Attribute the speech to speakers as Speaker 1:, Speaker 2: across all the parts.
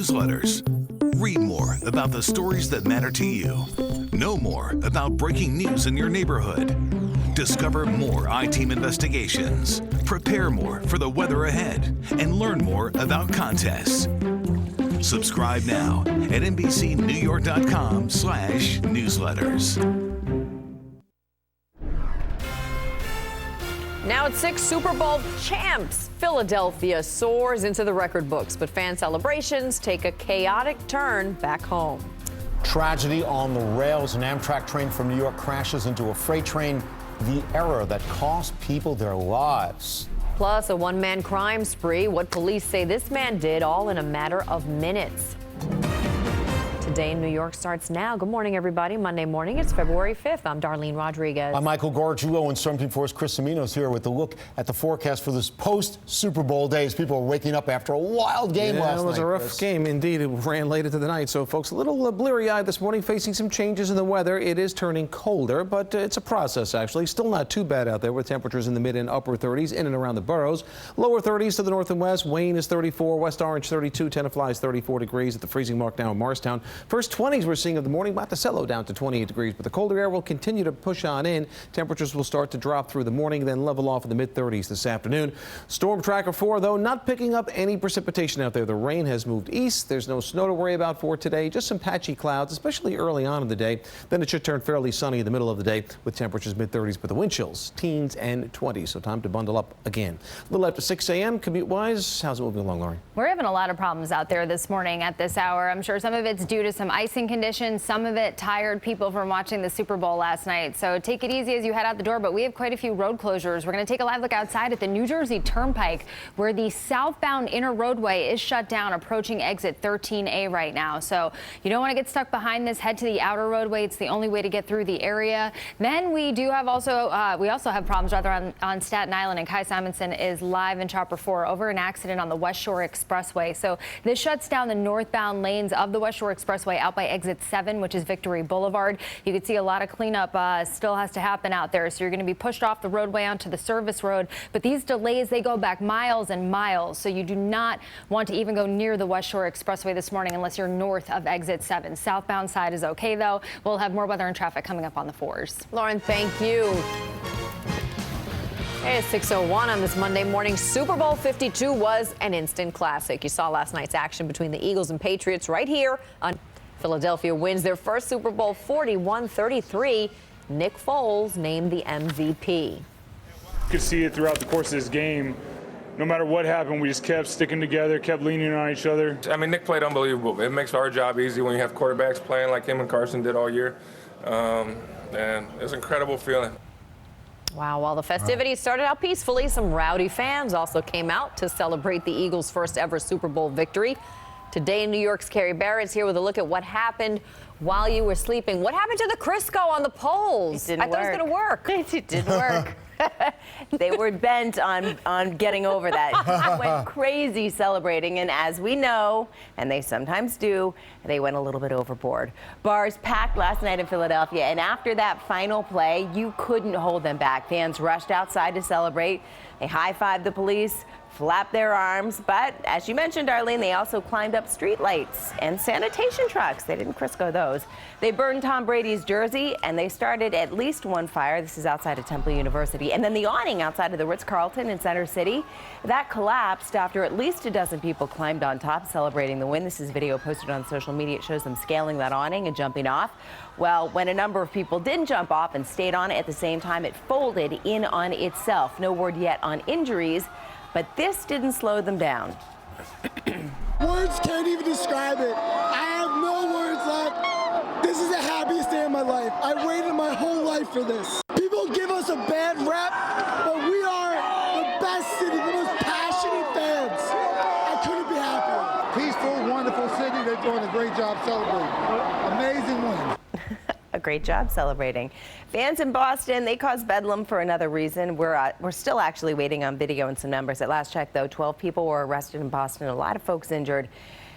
Speaker 1: newsletters. Read more about the stories that matter to you. Know more about breaking news in your neighborhood. Discover more I-Team investigations. Prepare more for the weather ahead. And learn more about contests. Subscribe now at NBCNewYork.com/newsletters.
Speaker 2: Now at 6, Super Bowl champs. Philadelphia soars into the record books, but fan celebrations take a chaotic turn back home.
Speaker 3: Tragedy on the rails. An Amtrak train from New York crashes into a freight train. The error that cost people their lives.
Speaker 2: Plus, a one-man crime spree. What police say this man did, all in a matter of minutes. Today in New York starts now. Good morning, everybody. Monday morning, it's February 5th. I'm Darlene Rodriguez.
Speaker 3: I'm Michael Gargiulo, and Storm Team 4's Chris Semino's here with a look at the forecast for this post-Super Bowl day as people are waking up after a wild game last night.
Speaker 4: It was a rough game indeed. It ran late into the night, so folks a little bleary-eyed this morning, facing some changes in the weather. It is turning colder, but it's a process, actually. Still not too bad out there with temperatures in the mid and upper 30s in and around the boroughs. Lower 30s to the north and west. Wayne is 34, West Orange 32, Tenafly is 34 degrees at the freezing mark now in Morristown. First 20s we're seeing of the morning. Monticello down to 28 degrees, but the colder air will continue to push on in. Temperatures will start to drop through the morning, then level off in the mid-30s this afternoon. Storm Tracker 4, though, not picking up any precipitation out there. The rain has moved east. There's no snow to worry about for today. Just some patchy clouds, especially early on in the day. Then it should turn fairly sunny in the middle of the day with temperatures mid-30s, but the wind chills teens and 20s. So time to bundle up again. A little after 6 a.m. commute-wise, how's it moving along, Laurie?
Speaker 5: We're having a lot of problems out there this morning at this hour. I'm sure some of it's due to some icing conditions, some of it tired people from watching the Super Bowl last night. So take it easy as you head out the door, but we have quite a few road closures. We're going to take a live look outside at the New Jersey Turnpike, where the southbound inner roadway is shut down, approaching exit 13A right now. So you don't want to get stuck behind this. Head to the outer roadway. It's the only way to get through the area. Then we do have also have problems on Staten Island, and Kai Simonson is live in Chopper 4 over an accident on the West Shore Expressway. So this shuts down the northbound lanes of the West Shore Expressway out by exit 7, which is Victory Boulevard. You can see a lot of cleanup still has to happen out there. So you're going to be pushed off the roadway onto the service road. But these delays, they go back miles and miles. So you do not want to even go near the West Shore Expressway this morning unless you're north of exit 7. Southbound side is okay, though. We'll have more weather and traffic coming up on the 4s.
Speaker 2: Lauren, thank you. Hey, it's 6:01 on this Monday morning. Super Bowl 52 was an instant classic. You saw last night's action between the Eagles and Patriots right here on Philadelphia wins their first Super Bowl 41-33. Nick Foles named the MVP.
Speaker 6: You could see it throughout the course of this game. No matter what happened, we just kept sticking together, kept leaning on each other.
Speaker 7: I mean, Nick played unbelievable. It makes our job easy when you have quarterbacks playing like him and Carson did all year. And it was an incredible feeling.
Speaker 2: Wow, while the festivities started out peacefully, some rowdy fans also came out to celebrate the Eagles' first ever Super Bowl victory. Today in New York's Carrie Barrett's here with a look at what happened while you were sleeping. What happened to the Crisco on the poles?
Speaker 8: It didn't work.
Speaker 2: I thought it was going to work.
Speaker 8: It didn't work. They were bent on getting over that. People went crazy celebrating, and as we know, and they sometimes do, they went a little bit overboard. Bars packed last night in Philadelphia, and after that final play, you couldn't hold them back. Fans rushed outside to celebrate. They high-fived the police, flapped their arms, but as you mentioned, Darlene, they also climbed up street lights and sanitation trucks. They didn't Crisco those. They burned Tom Brady's jersey, and they started at least one fire. This is outside of Temple University. And then the awning outside of the Ritz-Carlton in Center City, that collapsed after at least a dozen people climbed on top celebrating the win. This is video posted on social media. It shows them scaling that awning and jumping off. Well, when a number of people didn't jump off and stayed on it at the same time, it folded in on itself. No word yet on injuries, but this didn't slow them down.
Speaker 9: Words can't even describe it. I have no words left. This is the happiest day of my life. I waited my whole life for this. People give us a bad rep, but we are the best city, the most passionate fans. I couldn't be happier.
Speaker 10: Peaceful, wonderful city. They're doing a great job celebrating. Amazing win.
Speaker 8: A great job celebrating. Fans in Boston, they caused bedlam for another reason. We're still actually waiting on video and some numbers. At last check, though, 12 people were arrested in Boston, a lot of folks injured.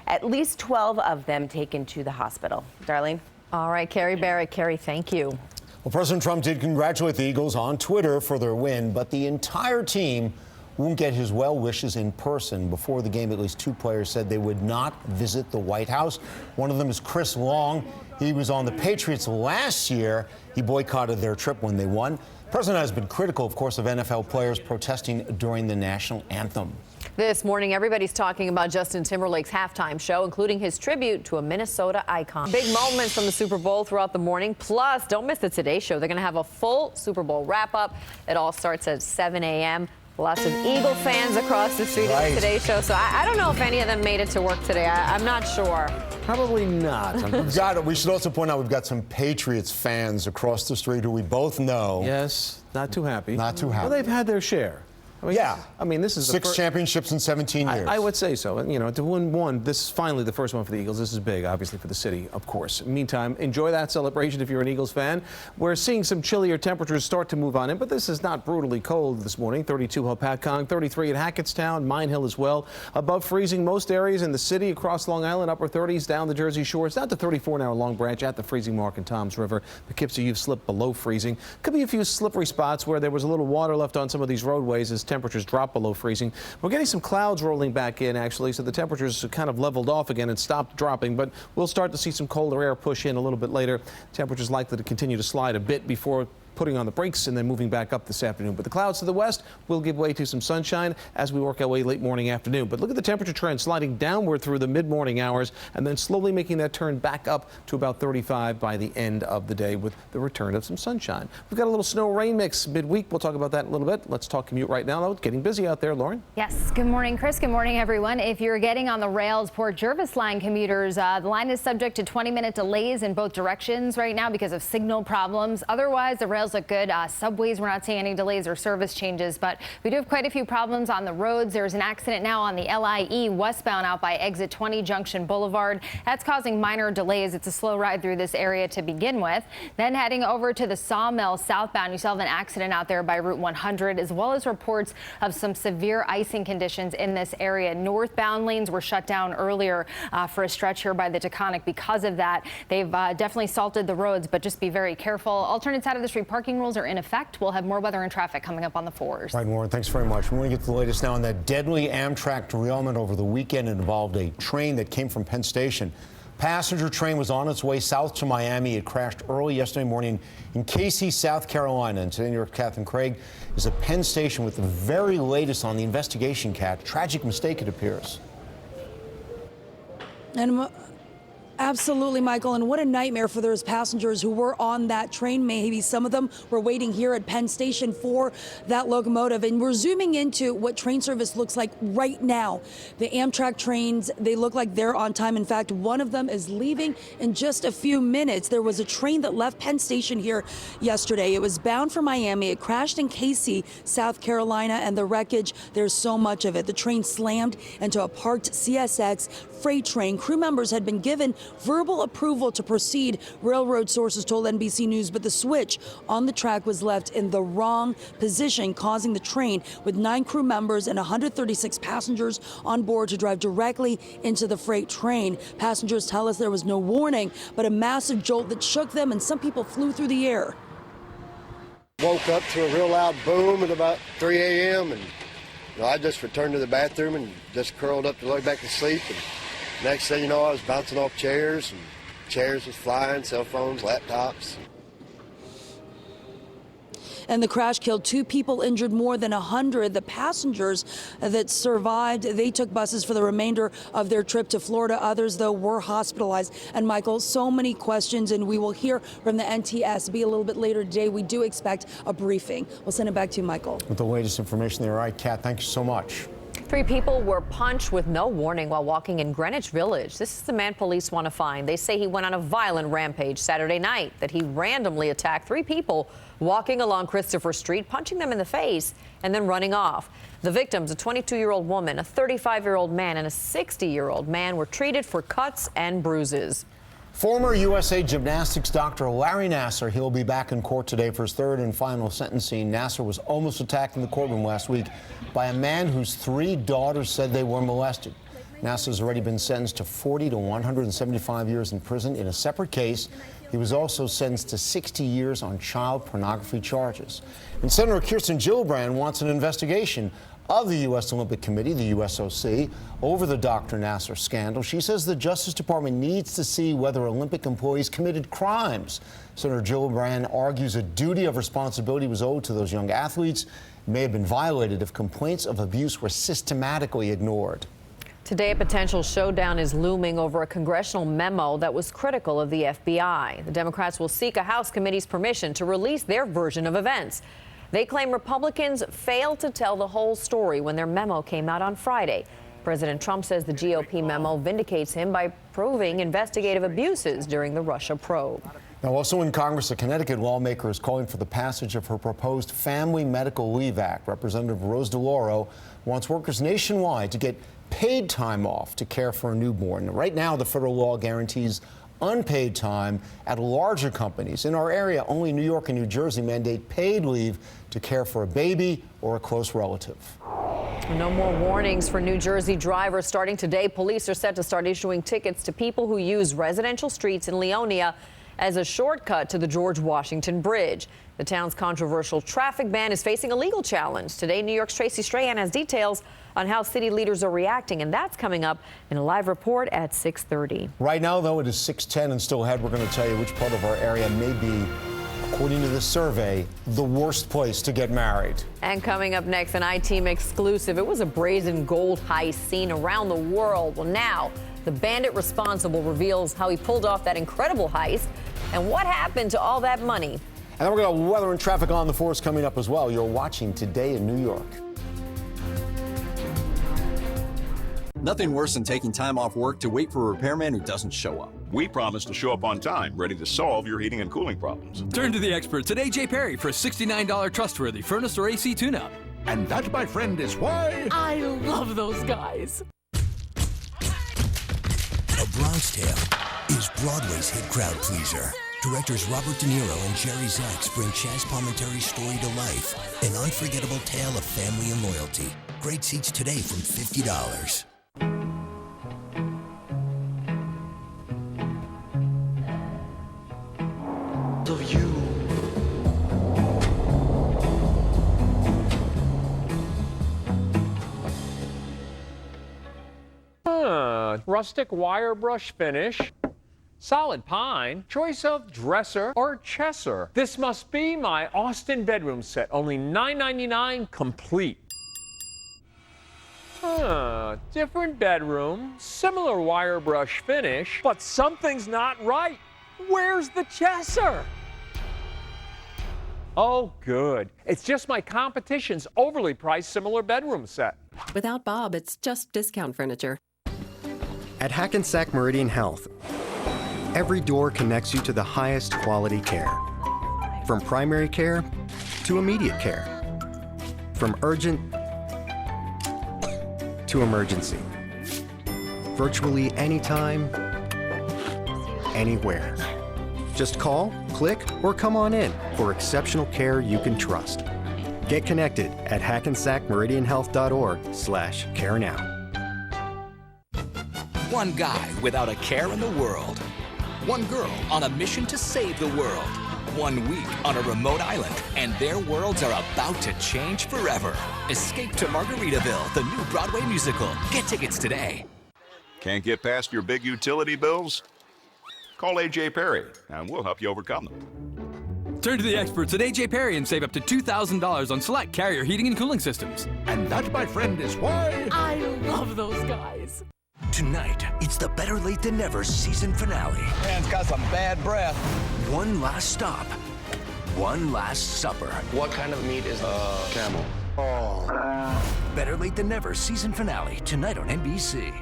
Speaker 8: At least 12 of them taken to the hospital. Darlene?
Speaker 2: All right, Carrie Barrett. Carrie, thank you.
Speaker 3: Well, President Trump did congratulate the Eagles on Twitter for their win, but the entire team won't get his well wishes in person. Before the game, at least 2 players said they would not visit the White House. One of them is Chris Long. He was on the Patriots last year. He boycotted their trip when they won. The president has been critical, of course, of NFL players protesting during the national anthem.
Speaker 2: This morning, everybody's talking about Justin Timberlake's halftime show, including his tribute to a Minnesota icon. Big moments from the Super Bowl throughout the morning. Plus, don't miss the Today Show. They're going to have a full Super Bowl wrap-up. It all starts at 7 a.m. Lots of Eagle fans across the street at the Today Show. So I don't know if any of them made it to work today. I'm not sure.
Speaker 4: Probably not.
Speaker 3: We should also point out we've got some Patriots fans across the street who we both know.
Speaker 4: Yes, not too happy.
Speaker 3: Not too happy.
Speaker 4: Well, they've had their share. I mean, this is
Speaker 3: 6 championships in 17 years.
Speaker 4: I would say so. You know, to win one, this is finally the first one for the Eagles. This is big, obviously, for the city, of course. Meantime, enjoy that celebration if you're an Eagles fan. We're seeing some chillier temperatures start to move on in, but this is not brutally cold this morning. 32 Hopatcong, 33 at Hackettstown, Mine Hill as well. Above freezing most areas in the city across Long Island, upper 30s down the Jersey Shore. It's down to 34 now, Long Branch at the freezing mark in Toms River. Poughkeepsie, you've slipped below freezing. Could be a few slippery spots where there was a little water left on some of these roadways as temperatures drop below freezing. We're getting some clouds rolling back in, actually, so the temperatures kind of leveled off again and stopped dropping, but we'll start to see some colder air push in a little bit later. Temperatures likely to continue to slide a bit before putting on the brakes and then moving back up this afternoon. But the clouds to the west will give way to some sunshine as we work our way late morning afternoon. But look at the temperature trend sliding downward through the mid-morning hours and then slowly making that turn back up to about 35 by the end of the day with the return of some sunshine. We've got a little snow rain mix midweek. We'll talk about that in a little bit. Let's talk commute right now, though. It's getting busy out there, Lauren.
Speaker 5: Yes. Good morning, Chris. Good morning, everyone. If you're getting on the rails, Port Jervis line commuters, the line is subject to 20-minute delays in both directions right now because of signal problems. Otherwise, the rails look good. Subways, we're not seeing any delays or service changes, but we do have quite a few problems on the roads. There's an accident now on the LIE westbound out by exit 20 Junction Boulevard. That's causing minor delays. It's a slow ride through this area to begin with. Then heading over to the Sawmill southbound, you still have an accident out there by Route 100, as well as reports of some severe icing conditions in this area. Northbound lanes were shut down earlier for a stretch here by the Taconic because of that. They've definitely salted the roads, but just be very careful. Alternate side of the street parking rules are in effect. We'll have more weather and traffic coming up on the 4s.
Speaker 3: Right, Warren, thanks very much. We want to get to the latest now on that deadly Amtrak derailment over the weekend. It involved a train that came from Penn Station. Passenger train was on its way south to Miami. It crashed early yesterday morning in Casey, South Carolina. And today, New York Catherine Craig is at Penn Station with the very latest on the investigation, Kat. Tragic mistake, it appears.
Speaker 11: And absolutely, Michael, and what a nightmare for those passengers who were on that train. Maybe some of them were waiting here at Penn Station for that locomotive. And we're zooming into what train service looks like right now. The Amtrak trains, they look like they're on time. In fact, one of them is leaving in just a few minutes. There was a train that left Penn Station here yesterday. It was bound for Miami. It crashed in Casey, South Carolina, and the wreckage, there's so much of it. The train slammed into a parked CSX freight train. Crew members had been given verbal approval to proceed, railroad sources told NBC News, but the switch on the track was left in the wrong position, causing the train with 9 crew members and 136 passengers on board to drive directly into the freight train. Passengers tell us there was no warning, but a massive jolt that shook them, and some people flew through the air.
Speaker 12: Woke up to a real loud boom at about 3 a.m. and I just returned to the bathroom and just curled up to lay back to sleep. And next thing you know, I was bouncing off chairs, and chairs was flying, cell phones, laptops.
Speaker 11: And the crash killed 2 people, injured more than 100. The passengers that survived, they took buses for the remainder of their trip to Florida. Others, though, were hospitalized. And Michael, so many questions, and we will hear from the NTSB a little bit later today. We do expect a briefing. We'll send it back to you, Michael.
Speaker 3: With the latest information there, all right, Kat, thank you so much.
Speaker 2: 3 people were punched with no warning while walking in Greenwich Village. This is the man police want to find. They say he went on a violent rampage Saturday night, that he randomly attacked 3 people walking along Christopher Street, punching them in the face and then running off. The victims, a 22-year-old woman, a 35-year-old man, and a 60-year-old man, were treated for cuts and bruises.
Speaker 3: Former USA Gymnastics doctor Larry Nassar, he'll be back in court today for his 3rd and final sentencing. Nassar was almost attacked in the courtroom last week by a man whose 3 daughters said they were molested. Nassar's already been sentenced to 40 to 175 years in prison. In a separate case, he was also sentenced to 60 years on child pornography charges. And Senator Kirsten Gillibrand wants an investigation of the U.S. Olympic Committee, the USOC, over the Dr. Nasser scandal. She says the Justice Department needs to see whether Olympic employees committed crimes. Senator Gillibrand argues a duty of responsibility was owed to those young athletes. It may have been violated if complaints of abuse were systematically ignored.
Speaker 2: Today, a potential showdown is looming over a congressional memo that was critical of the FBI. The Democrats will seek a House committee's permission to release their version of events. They claim Republicans failed to tell the whole story when their memo came out on Friday. President Trump says the GOP memo vindicates him by proving investigative abuses during the Russia probe.
Speaker 3: Now, also in Congress, a Connecticut lawmaker is calling for the passage of her proposed Family Medical Leave Act. Representative Rose DeLauro wants workers nationwide to get paid time off to care for a newborn. Right now, the federal law guarantees unpaid time at larger companies. In our area, only New York and New Jersey mandate paid leave to care for a baby or a close relative.
Speaker 2: No more warnings for New Jersey drivers. Starting today, police are set to start issuing tickets to people who use residential streets in Leonia as a shortcut to the George Washington Bridge. The town's controversial traffic ban is facing a legal challenge. Today, New York's Tracy Strahan has details on how city leaders are reacting, and that's coming up in a live report at 6:30.
Speaker 3: Right now, though, it is 6:10, and still ahead, we're going to tell you which part of our area may be, according to this survey, the worst place to get married.
Speaker 2: And coming up next, an I-Team exclusive. It was a brazen gold heist seen around the world. Well, now the bandit responsible reveals how he pulled off that incredible heist and what happened to all that money.
Speaker 3: And then we're going to have weather and traffic on the force coming up as well. You're watching Today in New York.
Speaker 13: Nothing worse than taking time off work to wait for a repairman who doesn't show up.
Speaker 14: We promise to show up on time, ready to solve your heating and cooling problems.
Speaker 15: Turn to the experts at A.J. Perry for a $69 trustworthy furnace or AC tune-up.
Speaker 14: And that, my friend, is why
Speaker 15: I love those guys.
Speaker 16: A Bronx Tale is Broadway's hit crowd pleaser. Directors Robert De Niro and Jerry Zaks bring Chaz Palminteri's story to life. An unforgettable tale of family and loyalty. Great seats today from $50.
Speaker 17: Of you.
Speaker 18: Rustic wire brush finish, solid pine, choice of dresser or chesser. This must be my Austin bedroom set, only $9.99 complete. Different bedroom, similar wire brush finish, but something's not right. Where's the chesser? Oh, good. It's just my competition's overly priced similar bedroom set.
Speaker 19: Without Bob, it's just discount furniture.
Speaker 20: At Hackensack Meridian Health, every door connects you to the highest quality care. From primary care to immediate care. From urgent to emergency. Virtually anytime, anywhere. Just call, click, or come on in for exceptional care you can trust. Get connected at hackensackmeridianhealth.org/care now.
Speaker 21: One guy without a care in the world. One girl on a mission to save the world. 1 week on a remote island, and their worlds are about to change forever. Escape to Margaritaville, the new Broadway musical. Get tickets today.
Speaker 14: Can't get past your big utility bills? Call A.J. Perry, and we'll help you overcome them.
Speaker 15: Turn to the experts at A.J. Perry and save up to $2,000 on select Carrier heating and cooling systems.
Speaker 14: And that, my friend, is why
Speaker 15: I love those guys.
Speaker 16: Tonight, it's the Better Late Than Never season finale.
Speaker 17: Man's got some bad breath.
Speaker 16: One last stop. One last supper.
Speaker 17: What kind of meat is
Speaker 14: camel.
Speaker 17: Oh.
Speaker 16: Better Late Than Never season finale tonight on NBC.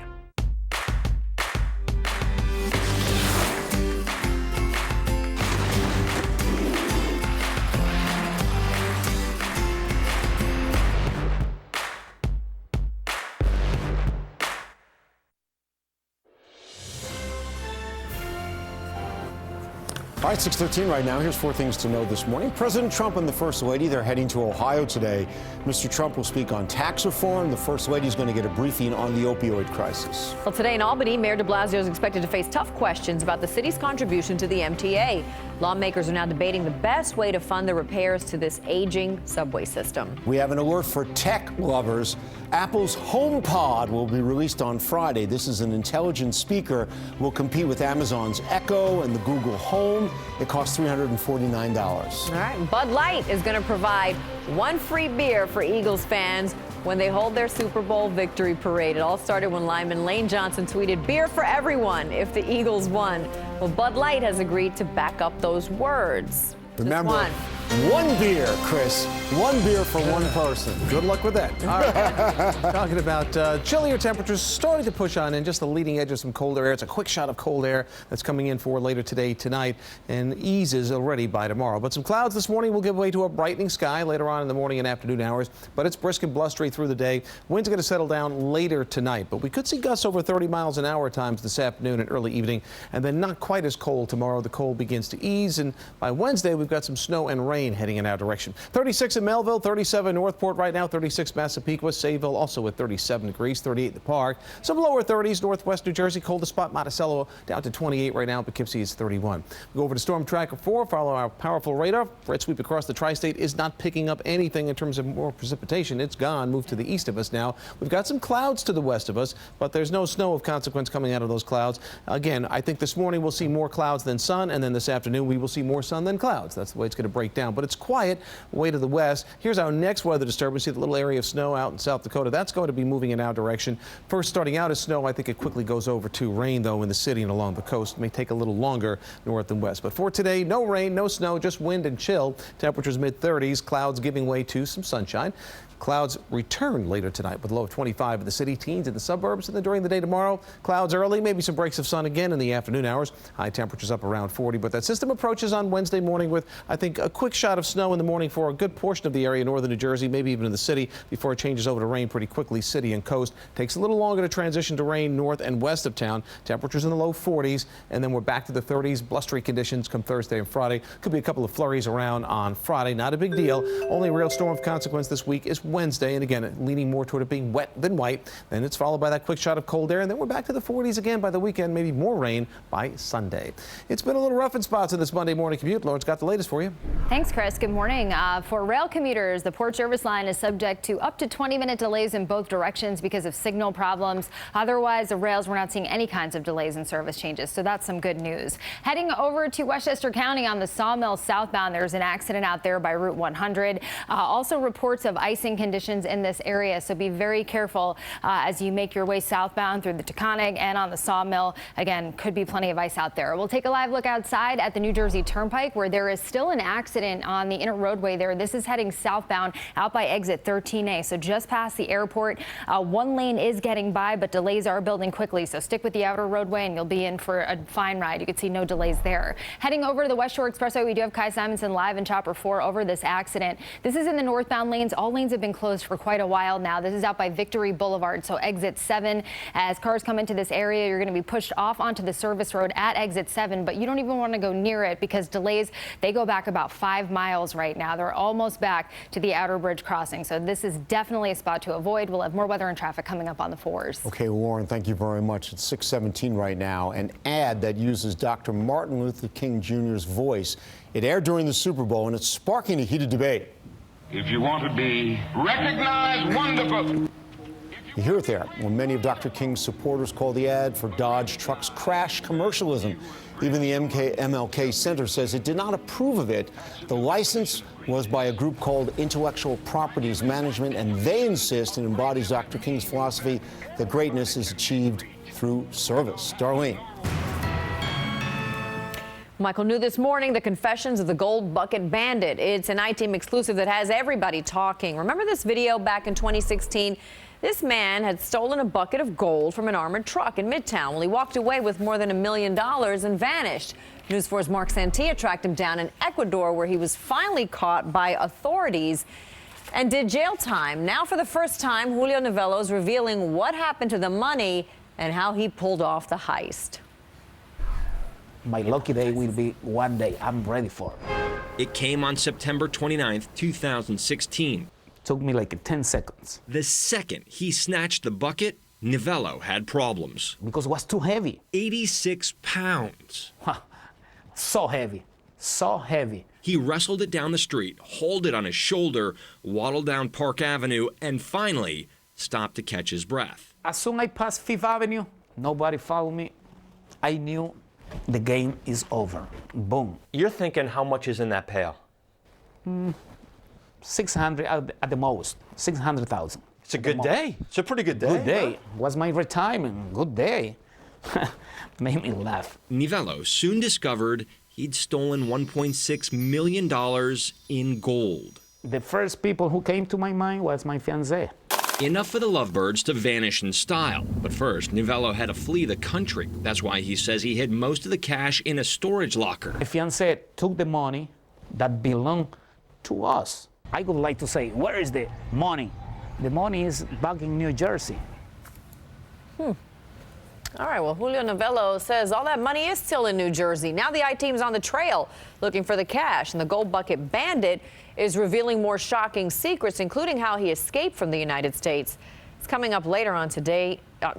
Speaker 3: All right, 6:13 right now. Here's 4 things to know this morning. President Trump and the First Lady, they're heading to Ohio today. Mr. Trump will speak on tax reform. The First Lady is going to get a briefing on the opioid crisis.
Speaker 2: Well, today in Albany, Mayor de Blasio is expected to face tough questions about the city's contribution to the MTA. Lawmakers are now debating the best way to fund the repairs to this aging subway system.
Speaker 3: We have an alert for tech lovers. Apple's HomePod will be released on Friday. This is an intelligent speaker. Will compete with Amazon's Echo and the Google Home. It costs $349.
Speaker 2: All right. Bud Light is going to provide 1 free beer for Eagles fans when they hold their Super Bowl victory parade. It all started when lineman Lane Johnson tweeted, "Beer for everyone if the Eagles won." Well, Bud Light has agreed to back up those words.
Speaker 3: Remember, 1 beer, Chris. 1 beer for 1 person.
Speaker 4: Good luck with that. All right. Talking about chillier temperatures starting to push on in, just the leading edge of some colder air. It's a quick shot of cold air that's coming in for later today, tonight, and eases already by tomorrow. But some clouds this morning will give way to a brightening sky later on in the morning and afternoon hours. But it's brisk and blustery through the day. Winds are going to settle down later tonight. But we could see gusts over 30 miles an hour at times this afternoon and early evening. And then not quite as cold tomorrow. The cold begins to ease. And by Wednesday, we've got some snow and rain heading in our direction. 36 in Melville, 37 Northport right now, 36 Massapequa, Sayville also at 37 degrees, 38 the Park. Some lower 30s, northwest New Jersey, coldest spot Monticello down to 28 right now. Poughkeepsie is 31. We go over to Storm Tracker 4, follow our powerful radar. Red sweep across the tri-state is not picking up anything in terms of more precipitation. It's gone, moved to the east of us now. We've got some clouds to the west of us, but there's no snow of consequence coming out of those clouds. Again, I think this morning we'll see more clouds than sun, and then this afternoon we will see more sun than clouds. That's the way it's going to break down, but it's quiet way to the west. Here's our next weather disturbance. See the little area of snow out in South Dakota. That's going to be moving in our direction. First starting out as snow, I think it quickly goes over to rain, though, in the city and along the coast. It may take a little longer north and west. But for today, no rain, no snow, just wind and chill. Temperatures mid-30s, clouds giving way to some sunshine. Clouds return later tonight with a low of 25 in the city, teens in the suburbs, and then during the day tomorrow, clouds early, maybe some breaks of sun again in the afternoon hours. High temperatures up around 40, but that system approaches on Wednesday morning with, I think, a quick shot of snow in the morning for a good portion of the area, northern New Jersey, maybe even in the city, before it changes over to rain pretty quickly, city and coast. Takes a little longer to transition to rain north and west of town. Temperatures in the low 40s, and then we're back to the 30s. Blustery conditions come Thursday and Friday. Could be a couple of flurries around on Friday. Not a big deal. Only real storm of consequence this week is Wednesday, and again, leaning more toward it being wet than white. Then it's followed by that quick shot of cold air, and then we're back to the 40s again by the weekend, maybe more rain by Sunday. It's been a little rough in spots in this Monday morning commute. Lauren's got the latest for you.
Speaker 5: Thanks, Chris. Good morning. For rail commuters, the Port Service line is subject to up to 20-minute delays in both directions because of signal problems. Otherwise, the rails, we're not seeing any kinds of delays in service changes, so that's some good news. Heading over to Westchester County on the Sawmill southbound, there's an accident out there by Route 100. Also reports of icing conditions in this area, so be very careful as you make your way southbound through the Taconic and on the Sawmill. Again, could be plenty of ice out there. We'll take a live look outside at the New Jersey Turnpike, where there is still an accident on the inner roadway there. This is heading southbound out by exit 13A, so just past the airport. One lane is getting by, but delays are building quickly, so stick with the outer roadway and you'll be in for a fine ride. You can see no delays there. Heading over to the West Shore Expressway, we do have Kai Simonson live in Chopper 4 over this accident. This is in the northbound lanes. All lanes have been closed for quite a while now. This is out by Victory Boulevard, so exit 7. As cars come into this area, you're going to be pushed off onto the service road at exit 7, but you don't even want to go near it because delays, they go back about 5 miles right now. They're almost back to the outer bridge crossing, so this is definitely a spot to avoid. We'll have more weather and traffic coming up on the 4s.
Speaker 3: Okay, Lauren, thank you very much. It's 6:17 right now. An ad that uses Dr. Martin Luther King Jr.'s voice. It aired during the Super Bowl, and it's sparking a heated debate.
Speaker 1: If you want to be recognized, wonderful.
Speaker 3: You hear it there when many of Dr. King's supporters call the ad for Dodge trucks crash commercialism. Even the MLK Center says it did not approve of it. The license was by a group called Intellectual Properties Management, and they insist it embodies Dr. King's philosophy that greatness is achieved through service. Darlene.
Speaker 2: Michael, new this morning, the confessions of the Gold Bucket Bandit. It's an I-Team exclusive that has everybody talking. Remember this video back in 2016? This man had stolen a bucket of gold from an armored truck in Midtown. Well, he walked away with more than $1 million and vanished. News 4's Mark Santia tracked him down in Ecuador, where he was finally caught by authorities and did jail time. Now, for the first time, Julio Novello is revealing what happened to the money and how he pulled off the heist.
Speaker 6: My lucky day will be one day. I'm ready for it.
Speaker 22: It came on September 29th, 2016.
Speaker 6: Took me like 10 seconds.
Speaker 22: The second he snatched the bucket, Nivello had problems.
Speaker 6: Because it was too heavy.
Speaker 22: 86 pounds.
Speaker 6: So heavy. So heavy.
Speaker 22: He wrestled it down the street, hauled it on his shoulder, waddled down Park Avenue, and finally stopped to catch his breath.
Speaker 6: As soon as I passed Fifth Avenue, nobody followed me. I knew the game is over. Boom.
Speaker 23: You're thinking how much is in that pail?
Speaker 6: 600 at the most. 600,000.
Speaker 23: It's a good day. It's a pretty good day.
Speaker 6: Good day. Was my retirement. Good day. Made me laugh.
Speaker 22: Nivello soon discovered he'd stolen $1.6 million in gold.
Speaker 6: The first people who came to my mind was my fiancée.
Speaker 22: Enough for the lovebirds to vanish in style. But first, Nivello had to flee the country. That's why he says he hid most of the cash in a storage locker.
Speaker 6: My fiancée took the money that belonged to us. I would like to say, where is the money? The money is back in New Jersey.
Speaker 2: All right, well, Julio Nivello says all that money is still in New Jersey. Now the I-team's on the trail looking for the cash, and the Gold Bucket Bandit is revealing more shocking secrets, including how he escaped from the United States. It's coming up later today, I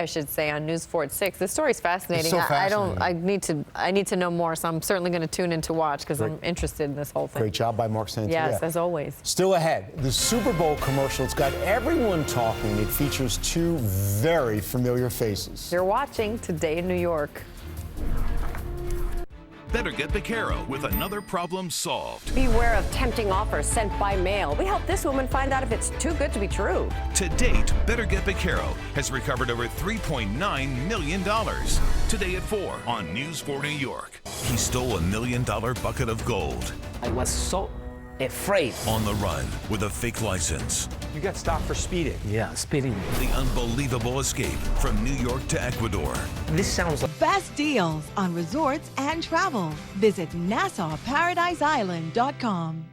Speaker 2: should say, on News 4 at 6. This story's fascinating.
Speaker 3: It's so fascinating.
Speaker 2: I need to know more, so I'm certainly going to tune in to watch because I'm interested in this whole thing.
Speaker 3: Great job by Mark Santia.
Speaker 2: Yes, as always.
Speaker 3: Still ahead, the Super Bowl commercial. It's got everyone talking. It features two very familiar faces.
Speaker 2: You're watching Today in New York.
Speaker 24: Better get Beccaro with another problem solved.
Speaker 25: Beware of tempting offers sent by mail. We helped this woman find out if it's too good to be true.
Speaker 24: To date, Better Get Beccaro has recovered over $3.9 million. Today at 4 on News 4 New York. He stole $1 million bucket of gold.
Speaker 6: I was so afraid.
Speaker 24: On the run with a fake license.
Speaker 23: You got stopped for speeding.
Speaker 6: Yeah, speeding.
Speaker 24: The unbelievable escape from New York to Ecuador.
Speaker 23: This sounds like
Speaker 26: best deals on resorts and travel. Visit NassauParadiseIsland.com.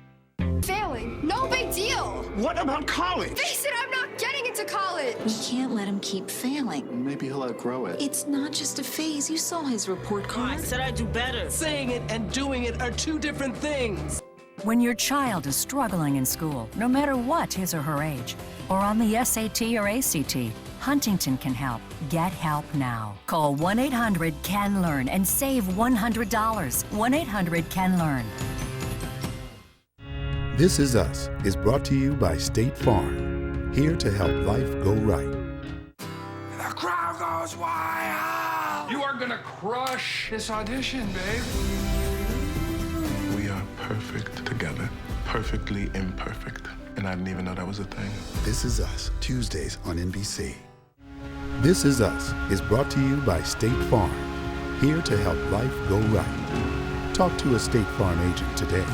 Speaker 27: Failing, no big deal.
Speaker 10: What about college?
Speaker 27: Face it, I'm not getting into college.
Speaker 28: We can't let him keep failing.
Speaker 10: Maybe he'll outgrow it.
Speaker 28: It's not just a phase. You saw his report card.
Speaker 29: I said I'd do better. Saying it and doing it are two different things.
Speaker 30: When your child is struggling in school, no matter what his or her age, or on the SAT or ACT, Huntington can help. Get help now. Call 1-800-CAN-LEARN and save $100. 1-800-CAN-LEARN.
Speaker 31: This Is Us is brought to you by State Farm, here to help life go right.
Speaker 32: The crowd goes wild! You are gonna crush this audition, babe.
Speaker 10: We are perfect together, perfectly imperfect. And I didn't even know that was a thing.
Speaker 31: This Is Us, Tuesdays on NBC. This Is Us is brought to you by State Farm, here to help life go right. Talk to a State Farm agent today.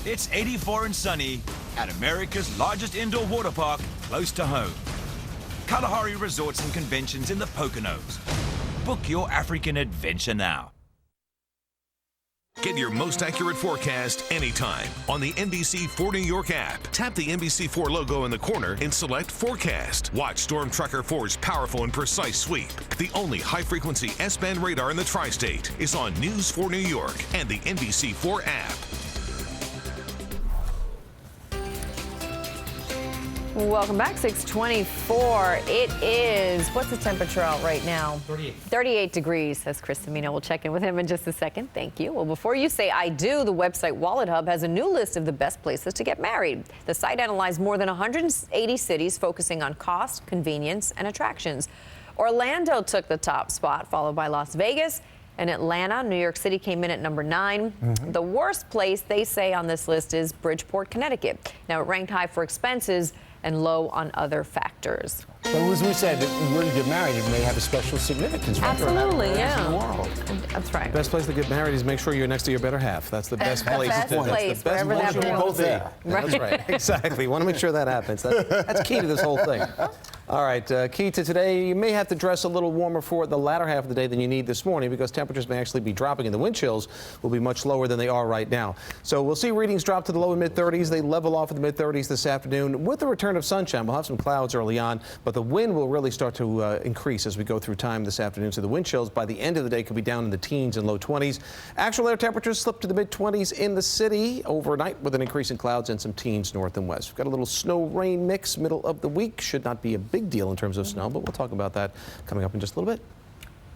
Speaker 33: It's 84 and sunny at America's largest indoor water park, close to home. Kalahari Resorts and Conventions in the Poconos. Book your African adventure now.
Speaker 24: Get your most accurate forecast anytime on the NBC4 New York app. Tap the NBC4 logo in the corner and select Forecast. Watch Storm Tracker 4's powerful and precise sweep. The only high-frequency S-band radar in the tri-state is on News 4 New York and the NBC4 app.
Speaker 2: Welcome back, 624. It is, what's the temperature out right now?
Speaker 23: 38.
Speaker 2: 38 degrees, says Chris Semino. We'll check in with him in just a second. Thank you. Well, before you say I do, the website Wallet Hub has a new list of the best places to get married. The site analyzed more than 180 cities, focusing on cost, convenience, and attractions. Orlando took the top spot, followed by Las Vegas and Atlanta. New York City came in at number 9. The worst place, they say, on this list is Bridgeport, Connecticut. Now, it ranked high for expenses and low on other factors.
Speaker 3: But as we said, where you get married, it may have a special significance.
Speaker 2: Absolutely, yeah.
Speaker 3: In the world.
Speaker 2: That's right.
Speaker 4: Best place to get married is make sure you're next to your better half. That's the best place.
Speaker 2: Best
Speaker 4: That's
Speaker 2: place,
Speaker 4: the best
Speaker 2: wherever that
Speaker 4: place you
Speaker 2: will
Speaker 4: both
Speaker 2: be.
Speaker 4: there. That's right. Exactly. Want to make sure that happens. That's key to this whole thing. All right, key to today, you may have to dress a little warmer for the latter half of the day than you need this morning because temperatures may actually be dropping and the wind chills will be much lower than they are right now. So we'll see readings drop to the low and mid-30s. They level off at the mid-30s this afternoon. With the return of sunshine, we'll have some clouds early on, but the wind will really start to increase as we go through time this afternoon. So the wind chills by the end of the day could be down in the teens and low 20s. Actual air temperatures slip to the mid-20s in the city overnight with an increase in clouds and some teens north and west. We've got a little snow-rain mix middle of the week. Should not be a big deal in terms of snow, but we'll talk about that coming up in just a little bit.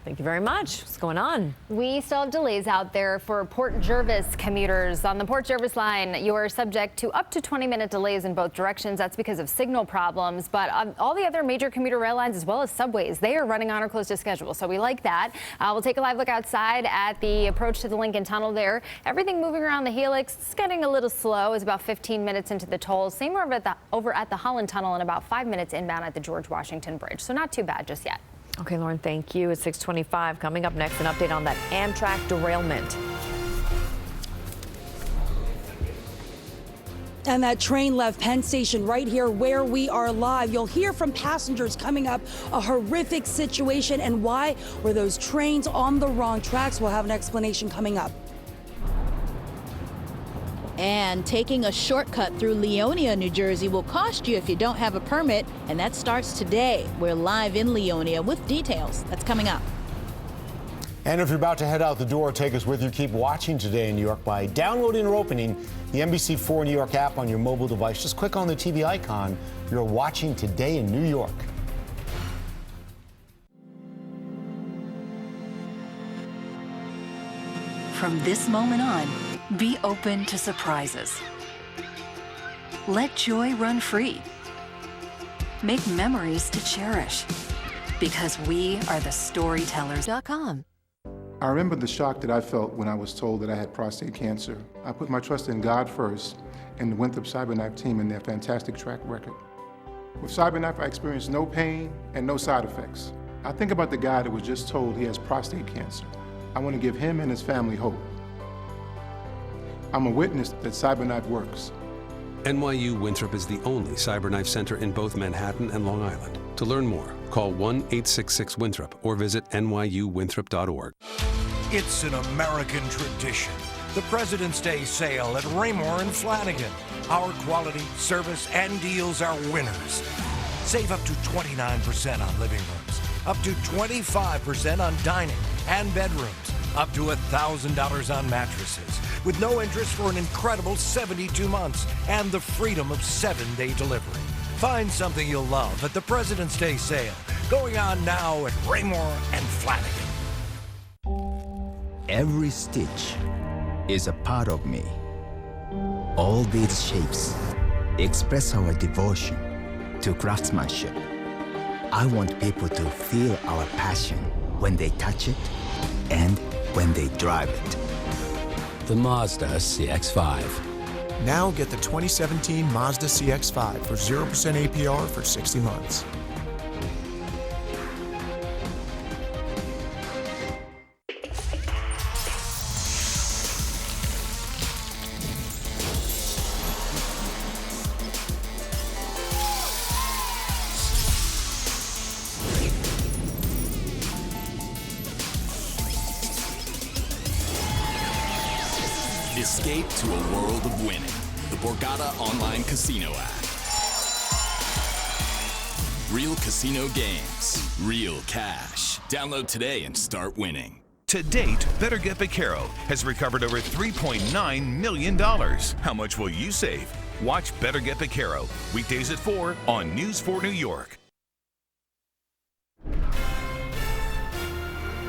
Speaker 2: Thank you very much. What's going on?
Speaker 5: We still have delays out there for Port Jervis commuters. On the Port Jervis line, you're subject to up to 20-minute delays in both directions. That's because of signal problems. But all the other major commuter rail lines, as well as subways, they are running on or close to schedule. So we like that. We'll take a live look outside at the approach to the Lincoln Tunnel there. Everything moving around the helix is getting a little slow. It's about 15 minutes into the toll. Same over at the Holland Tunnel and about 5 minutes inbound at the George Washington Bridge. So not too bad just yet.
Speaker 2: Okay, Lauren, thank you. It's 6:25. Coming up next, an update on that Amtrak derailment.
Speaker 7: And that train left Penn Station right here where we are live. You'll hear from passengers coming up a horrific situation and why were those trains on the wrong tracks. We'll have an explanation coming up.
Speaker 8: And taking a shortcut through Leonia, New Jersey will cost you if you don't have a permit, and that starts today. We're live in Leonia with details. That's coming up.
Speaker 3: And if you're about to head out the door, take us with you. Keep watching Today in New York by downloading or opening the NBC4 New York app on your mobile device. Just click on the TV icon. You're watching Today in New York.
Speaker 30: From this moment on, be open to surprises. Let joy run free. Make memories to cherish. Because we are the storytellers.com.
Speaker 31: I remember the shock that I felt when I was told that I had prostate cancer. I put my trust in God first and the Winthrop CyberKnife team and their fantastic track record. With CyberKnife, I experienced no pain and no side effects. I think about the guy that was just told he has prostate cancer. I want to give him and his family hope. I'm a witness that CyberKnife works.
Speaker 9: NYU Winthrop is the only CyberKnife center in both Manhattan and Long Island. To learn more, call 1-866-WINTHROP or visit nyuwinthrop.org.
Speaker 11: It's an American tradition. The President's Day sale at Raymore and Flanagan. Our quality, service, and deals are winners. Save up to 29% on living rooms, up to 25% on dining and bedrooms, up to $1,000 on mattresses, with no interest for an incredible 72 months and the freedom of 7-day delivery. Find something you'll love at the President's Day sale, going on now at Raymore and Flanagan.
Speaker 12: Every stitch is a part of me. All these shapes express our devotion to craftsmanship. I want people to feel our passion when they touch it and when they drive it.
Speaker 13: The Mazda CX-5.
Speaker 14: Now get the 2017 Mazda CX-5 for 0% APR for 60 months.
Speaker 15: Escape to a world of winning. The Borgata online casino app. Real casino games, real cash. Download today and start winning.
Speaker 24: To date, Better Get Vaquero has recovered over $3.9 million. How much will you save? Watch Better Get Vaquero, weekdays at 4 on News 4 New York.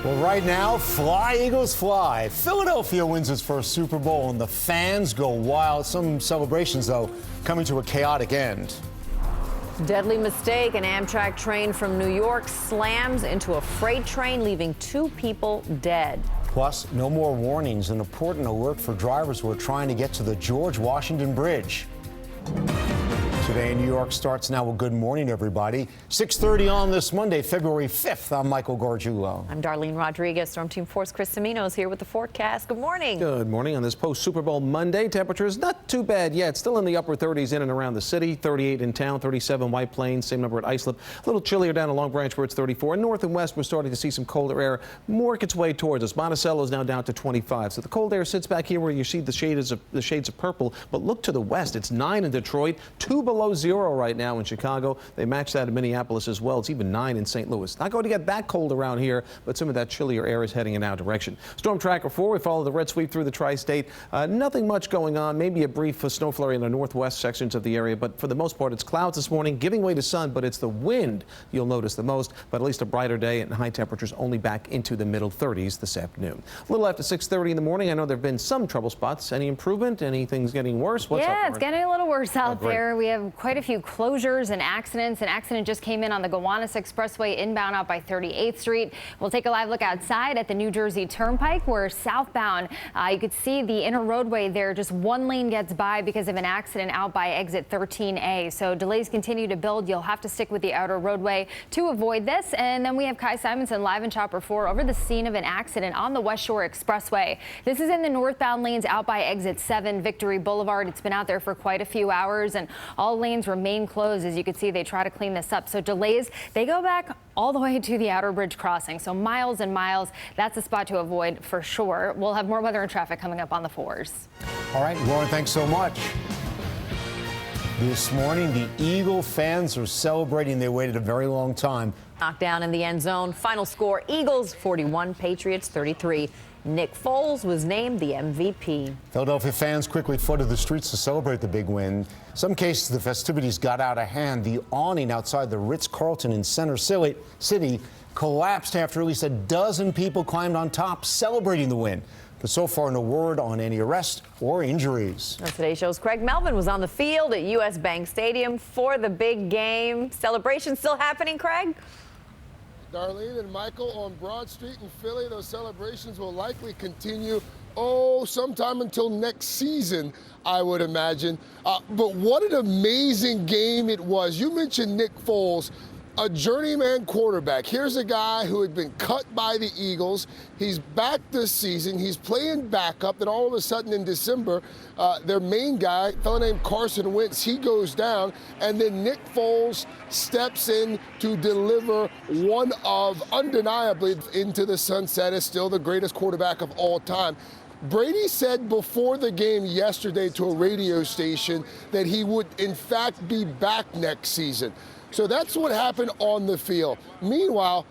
Speaker 3: Well, right now, fly, Eagles, fly. Philadelphia wins its first Super Bowl, and the fans go wild. Some celebrations, though, coming to a chaotic end.
Speaker 2: Deadly mistake. An Amtrak train from New York slams into a freight train, leaving 2 people dead.
Speaker 3: Plus, no more warnings. An important alert for drivers who are trying to get to the George Washington Bridge. Day in New York starts now. Well, good morning, everybody. 6:30 on this Monday, February 5th. I'm Michael Gargiulo.
Speaker 2: I'm Darlene Rodriguez. Storm Team 4's Chris Semino is here with the forecast. Good morning.
Speaker 4: Good morning on this post-Super Bowl Monday. Temperatures not too bad yet. Still in the upper 30s in and around the city. 38 in town, 37 White Plains, same number at Islip. A little chillier down along Branch where it's 34. In north and west, we're starting to see some colder air work its way towards us. Monticello is now down to 25. So the cold air sits back here where you see the shades of purple. But look to the west. It's 9 in Detroit, 2 below zero right now in Chicago. They match that in Minneapolis as well. It's even 9 in St. Louis. Not going to get that cold around here, but some of that chillier air is heading in our direction. Storm Tracker 4, we follow the red sweep through the tri-state. Nothing much going on. Maybe a brief snow flurry in the northwest sections of the area, but for the most part, it's clouds this morning, giving way to sun, but it's the wind you'll notice the most. But at least a brighter day and high temperatures only back into the middle 30s this afternoon. A little after 6:30 in the morning, I know there have been some trouble spots. Any improvement? Anything's getting worse? What's up,
Speaker 5: yeah, it's getting a little worse out
Speaker 4: great.
Speaker 5: there. We have quite a few closures and accidents. An accident just came in on the Gowanus Expressway inbound out by 38th Street. We'll take a live look outside at the New Jersey Turnpike where southbound, you could see the inner roadway there. Just one lane gets by because of an accident out by exit 13A. So delays continue to build. You'll have to stick with the outer roadway to avoid this. And then we have Kai Simonson live in Chopper 4 over the scene of an accident on the West Shore Expressway. This is in the northbound lanes out by exit 7 Victory Boulevard. It's been out there for quite a few hours and all lanes remain closed. As you can see, they try to clean this up. So delays, they go back all the way to the Outer Bridge crossing. So miles and miles. That's a spot to avoid for sure. We'll have more weather and traffic coming up on the 4s.
Speaker 3: All right, Lauren, thanks so much. This morning, the Eagle fans are celebrating. They waited a very long time.
Speaker 2: Knockdown in the end zone. Final score, Eagles 41, Patriots 33. Nick Foles was named the MVP.
Speaker 3: Philadelphia fans quickly flooded the streets to celebrate the big win. In some cases, the festivities got out of hand. The awning outside the Ritz-Carlton in Center City collapsed after at least a dozen people climbed on top celebrating the win. But so far, no word on any arrests or injuries.
Speaker 2: Now, today's show's Craig Melvin was on the field at U.S. Bank Stadium for the big game. Celebration still happening, Craig?
Speaker 1: Darlene and Michael on Broad Street in Philly. Those celebrations will likely continue, sometime until next season, I would imagine. But what an amazing game it was. You mentioned Nick Foles, a journeyman quarterback. Here's a guy who had been cut by the Eagles. He's back this season. He's playing backup. Then all of a sudden in December, their main guy, a fellow named Carson Wentz, he goes down. And then Nick Foles steps in to deliver one of, undeniably, into the sunset as still the greatest quarterback of all time. Brady said before the game yesterday to a radio station that he would, in fact, be back next season. So that's what happened on the field. Meanwhile,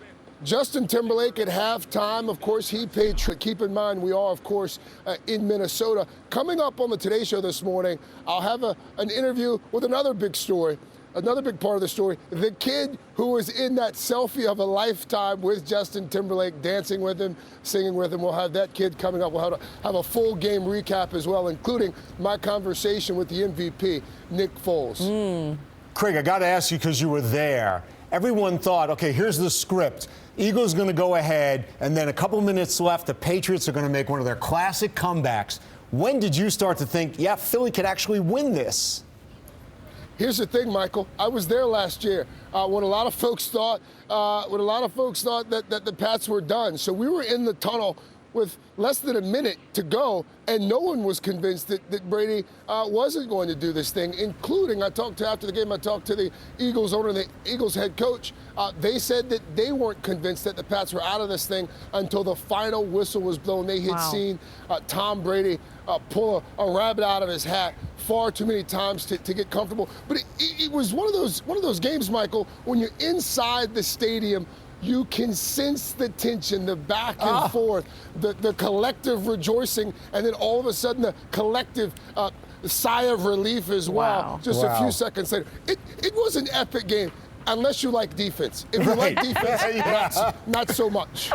Speaker 1: Justin Timberlake at halftime, of course, he paid tribute. Keep in mind, we are, of course, in Minnesota. Coming up on the Today Show this morning, I'll have an interview with another big story, another big part of the story. The kid who was in that selfie of a lifetime with Justin Timberlake, dancing with him, singing with him. We'll have that kid coming up. We'll have a full game recap as well, including my conversation with the MVP, Nick Foles.
Speaker 3: Craig, I got to ask you because you were there. Everyone thought, okay, here's the script. Eagles going to go ahead, and then a couple minutes left, the Patriots are going to make one of their classic comebacks. When did you start to think, yeah, Philly could actually win this?
Speaker 1: Here's the thing, Michael. I was there last year when a lot of folks thought that the Pats were done. So we were in the tunnel with less than a minute to go, and no one was convinced that Brady wasn't going to do this thing, including, after the game, I talked to the Eagles owner and the Eagles head coach. They said that they weren't convinced that the Pats were out of this thing until the final whistle was blown. They had seen Tom Brady pull a rabbit out of his hat far too many times to get comfortable. But it was one of those games, Michael, when you're inside the stadium, you can sense the tension, the back and forth, the collective rejoicing, and then all of a sudden the collective sigh of relief as well. Just a few seconds later. It was an epic game. Unless you like defense. If you like defense, not so much.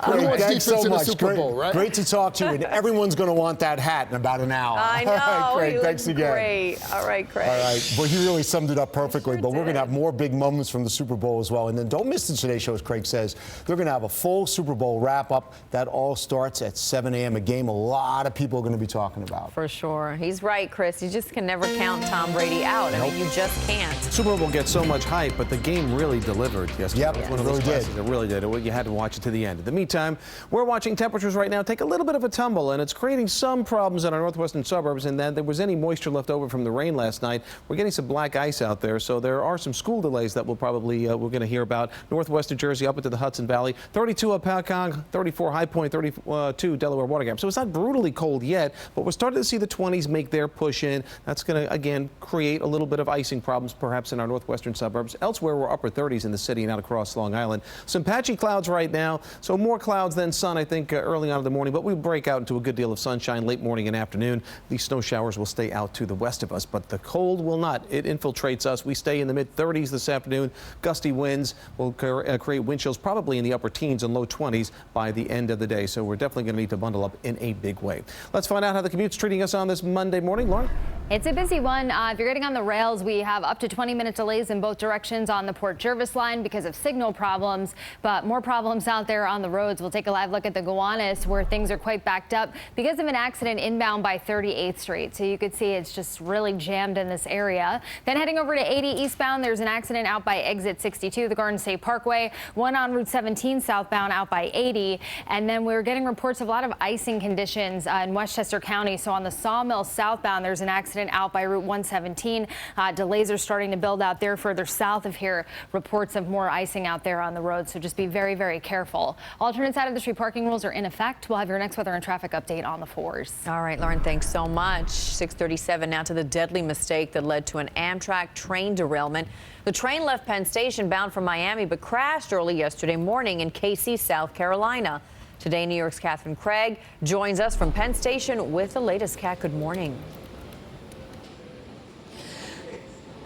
Speaker 1: Who wants
Speaker 3: Thanks
Speaker 1: defense
Speaker 3: so
Speaker 1: in the
Speaker 3: much.
Speaker 1: Super Bowl, right?
Speaker 3: Great to talk to you, and everyone's going to want that hat in about an hour.
Speaker 2: I know.
Speaker 3: All right, Craig,
Speaker 2: He
Speaker 3: thanks
Speaker 2: looks
Speaker 3: again.
Speaker 2: Great. All right, Craig.
Speaker 3: All right. Well, he really summed it up perfectly, but we're going to have more big moments from the Super Bowl as well. And then don't miss the Today Show, as Craig says. They're going to have a full Super Bowl wrap-up. That all starts at 7 a.m., a game a lot of people are going to be talking about.
Speaker 2: For sure. He's right, Chris. You just can never count Tom Brady out. I mean, you just can't.
Speaker 4: Super Bowl gets so much hype, but the game really delivered yesterday.
Speaker 3: Yep,
Speaker 4: It was one of
Speaker 3: it
Speaker 4: those
Speaker 3: really did.
Speaker 4: classics. It really did. You had to watch it to the end. In the meantime, we're watching temperatures right now take a little bit of a tumble, and it's creating some problems in our northwestern suburbs. And then there was any moisture left over from the rain last night. We're getting some black ice out there, so there are some school delays that we're going to hear about. Northwest New Jersey up into the Hudson Valley, 32 up Powcong, 34 High Point, 32 Delaware Water Gap. So it's not brutally cold yet, but we're starting to see the 20s make their push in. That's going to, again, create a little bit of icing problems perhaps in our northwestern suburbs. Elsewhere, we're upper 30s in the city and out across Long Island. Some patchy clouds right now, so more clouds than sun, I think, early on in the morning, but we break out into a good deal of sunshine late morning and afternoon. These snow showers will stay out to the west of us, but the cold will not. It infiltrates us. We stay in the mid-30s this afternoon. Gusty winds will create wind chills probably in the upper teens and low 20s by the end of the day, so we're definitely going to need to bundle up in a big way. Let's find out how the commute's treating us on this Monday morning. Lauren?
Speaker 5: It's a busy one. If you're getting on the rails, we have up to 20-minute delays in both directions on the Port Jervis line because of signal problems, but more problems out there on the roads. We'll take a live look at the Gowanus, where things are quite backed up because of an accident inbound by 38th Street. So you could see it's just really jammed in this area. Then heading over to 80 eastbound, there's an accident out by exit 62, the Garden State Parkway, one on Route 17 southbound out by 80. And then we're getting reports of a lot of icing conditions in Westchester County. So on the Sawmill southbound, there's an accident out by Route 117. Delays are starting to build out there further south of here. Reports of more icing out there on the road, so just be very, very careful. Alternate side of the street parking rules are in effect. We'll have your next weather and traffic update on the 4s.
Speaker 2: All right, Lauren, thanks so much. 6:37 now to the deadly mistake that led to an Amtrak train derailment. The train left Penn Station bound for Miami, but crashed early yesterday morning in Casey, South Carolina. Today, New York's Catherine Craig joins us from Penn Station with the latest. Cat, good morning.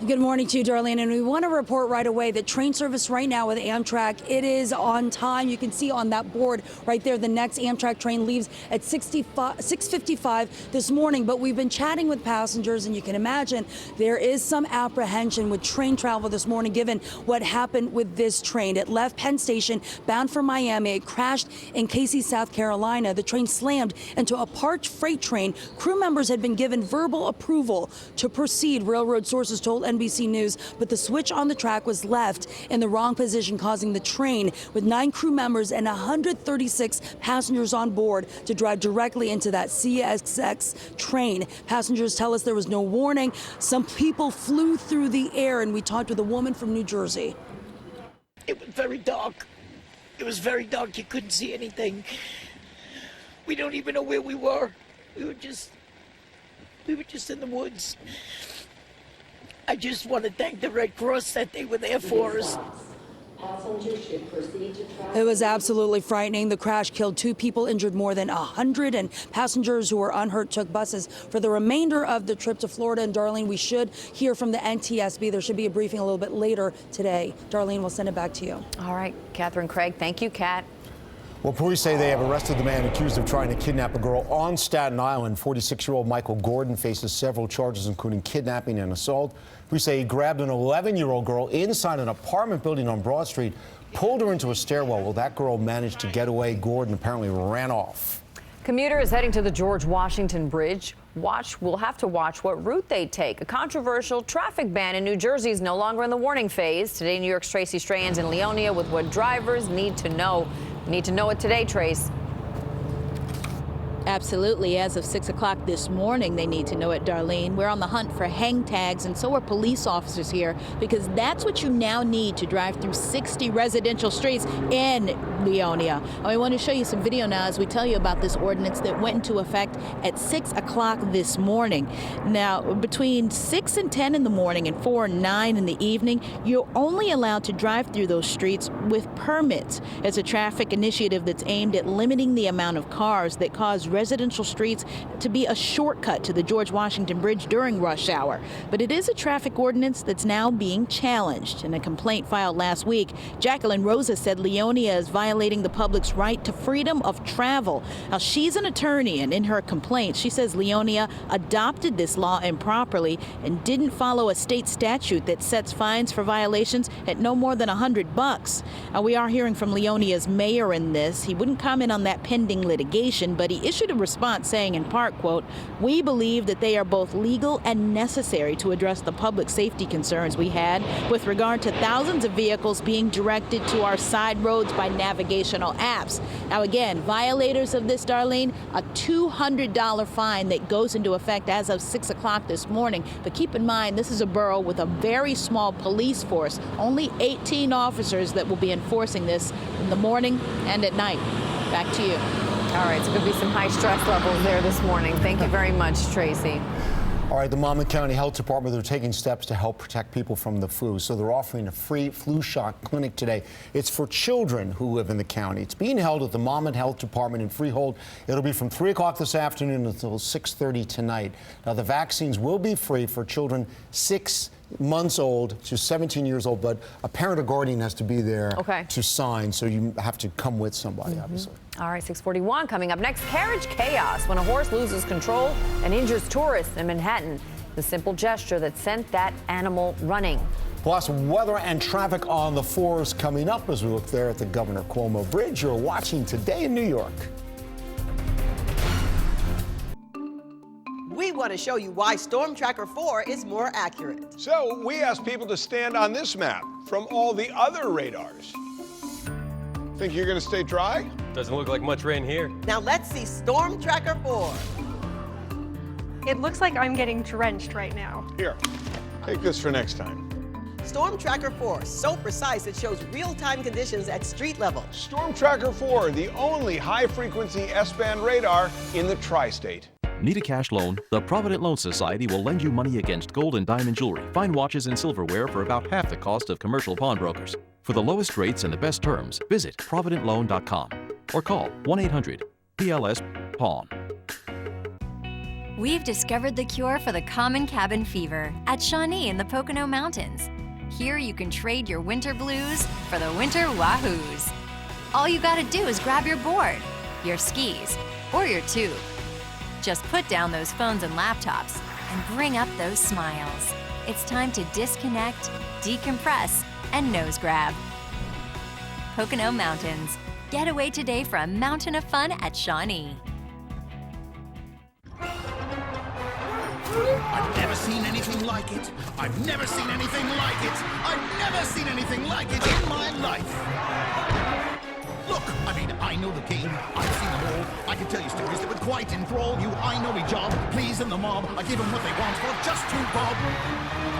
Speaker 7: Good morning to you, Darlene, and we want to report right away that train service right now with Amtrak, it is on time. You can see on that board right there, the next Amtrak train leaves at 6:55 this morning, but we've been chatting with passengers, and you can imagine there is some apprehension with train travel this morning given what happened with this train. It left Penn Station bound for Miami. It crashed in Casey, South Carolina. The train slammed into a parked freight train. Crew members had been given verbal approval to proceed, railroad sources told NBC News, but the switch on the track was left in the wrong position, causing the train with 9 crew members and 136 passengers on board to drive directly into that CSX train. Passengers tell us there was no warning. Some people flew through the air, and we talked with a woman from New Jersey.
Speaker 6: It was very dark. It was very dark. You couldn't see anything. We don't even know where we were. We were just in the woods. I just want to thank the Red Cross that they were there for us.
Speaker 7: It was absolutely frightening. The crash killed 2 people, injured more than 100, and passengers who were unhurt took buses for the remainder of the trip to Florida. And Darlene, we should hear from the NTSB. There should be a briefing a little bit later today. Darlene, we'll send it back to you.
Speaker 2: All right, Catherine Craig. Thank you, Kat.
Speaker 3: Well, police say they have arrested the man accused of trying to kidnap a girl on Staten Island. 46-year-old Michael Gordon faces several charges, including kidnapping and assault. Police say he grabbed an 11-year-old girl inside an apartment building on Broad Street, pulled her into a stairwell. Well, that girl managed to get away. Gordon apparently ran off.
Speaker 2: Commuter is heading to the George Washington Bridge. We'll have to watch what route they take. A controversial traffic ban in New Jersey is no longer in the warning phase. Today, New York's Tracy Strayans in Leonia with what drivers need to know. Need to know it today, Trace.
Speaker 8: Absolutely. As of 6 o'clock this morning, they need to know it, Darlene. We're on the hunt for hang tags, and so are police officers here, because that's what you now need to drive through 60 residential streets in Leonia. I want to show you some video now as we tell you about this ordinance that went into effect at 6 o'clock this morning. Now, between 6 and 10 in the morning and 4 and 9 in the evening, you're only allowed to drive through those streets with permits. It's a traffic initiative that's aimed at limiting the amount of cars that cause residential streets to be a shortcut to the George Washington Bridge during rush hour. But it is a traffic ordinance that's now being challenged. In a complaint filed last week, Jacqueline Rosa said Leonia is violating the public's right to freedom of travel. Now, she's an attorney, and in her complaint, she says Leonia adopted this law improperly and didn't follow a state statute that sets fines for violations at no more than $100. Now, we are hearing from Leonia's mayor in this. He wouldn't comment on that pending litigation, but he issued a response saying in part, quote, "We believe that they are both legal and necessary to address the public safety concerns we had with regard to thousands of vehicles being directed to our side roads by navigational apps." Now, again, violators of this, Darlene, a $200 fine that goes into effect as of 6 o'clock this morning. But keep in mind, this is a borough with a very small police force, only 18 officers that will be enforcing this in the morning and at night. Back to you.
Speaker 2: All right, so could be some high stress levels there this morning. Thank you very much, Tracy.
Speaker 3: All right, the Monmouth County Health Department, they're taking steps to help protect people from the flu. So they're offering a free flu shot clinic today. It's for children who live in the county. It's being held at the Monmouth Health Department in Freehold. It'll be from 3 o'clock this afternoon until 6:30 tonight. Now, the vaccines will be free for children 6 months old to 17 years old, but a parent or guardian has to be there to sign, so you have to come with somebody, obviously.
Speaker 2: All right, 6:41 coming up next. Carriage chaos when a horse loses control and injures tourists in Manhattan. The simple gesture that sent that animal running.
Speaker 3: Plus, weather and traffic on the 4s coming up as we look there at the Governor Cuomo Bridge. You're watching Today in New York.
Speaker 16: We want to show you why Storm Tracker 4 is more accurate.
Speaker 17: So we asked people to stand on this map from all the other radars. Think you're going to stay dry?
Speaker 18: Doesn't look like much rain here.
Speaker 16: Now let's see Storm Tracker 4.
Speaker 19: It looks like I'm getting drenched right now.
Speaker 17: Here, take this for next time.
Speaker 16: Storm Tracker 4, so precise it shows real-time conditions at street level.
Speaker 17: Storm Tracker 4, the only high-frequency S-band radar in the tri-state.
Speaker 20: Need a cash loan? The Provident Loan Society will lend you money against gold and diamond jewelry, fine watches and silverware for about half the cost of commercial pawnbrokers. For the lowest rates and the best terms, visit providentloan.com or call 1-800-PLS-PAWN.
Speaker 21: We've discovered the cure for the common cabin fever at Shawnee in the Pocono Mountains. Here you can trade your winter blues for the winter wahoos. All you gotta do is grab your board, your skis, or your tube. Just put down those phones and laptops and bring up those smiles. It's time to disconnect, decompress, and nose grab. Pocono Mountains. Get away today for a mountain of fun at Shawnee.
Speaker 22: I've never seen anything like it. I've never seen anything like it. I've never seen anything like it in my life. Look, I know the game. I've seen them all. I can tell you stories that would quite enthrall you. I know a job, pleasing the mob. I give them what they want for just $2 bob.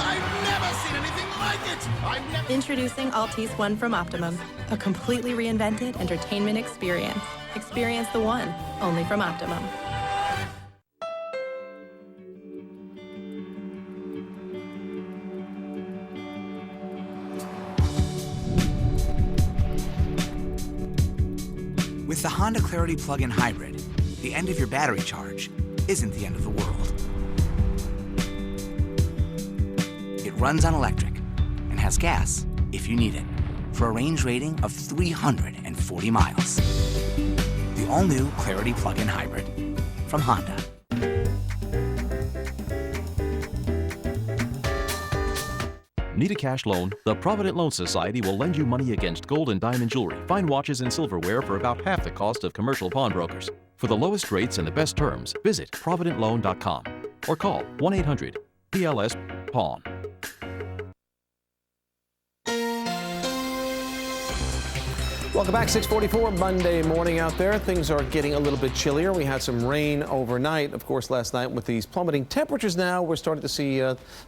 Speaker 22: I've never seen anything like it.
Speaker 25: Introducing Altice One from Optimum, a completely reinvented entertainment experience. Experience the one, only from Optimum.
Speaker 26: With the Honda Clarity plug-in hybrid, the end of your battery charge isn't the end of the world. It runs on electric and has gas if you need it for a range rating of 340 miles. The all-new Clarity plug-in hybrid from Honda.
Speaker 20: Need a cash loan? The Provident Loan Society will lend you money against gold and diamond jewelry, fine watches and silverware for about half the cost of commercial pawnbrokers. For the lowest rates and the best terms, visit providentloan.com or call 1-800-PLS-PAWN.
Speaker 4: Welcome back, 6:44 Monday morning out there. Things are getting a little bit chillier. We had some rain overnight, of course, last night with these plummeting temperatures. Now we're starting to see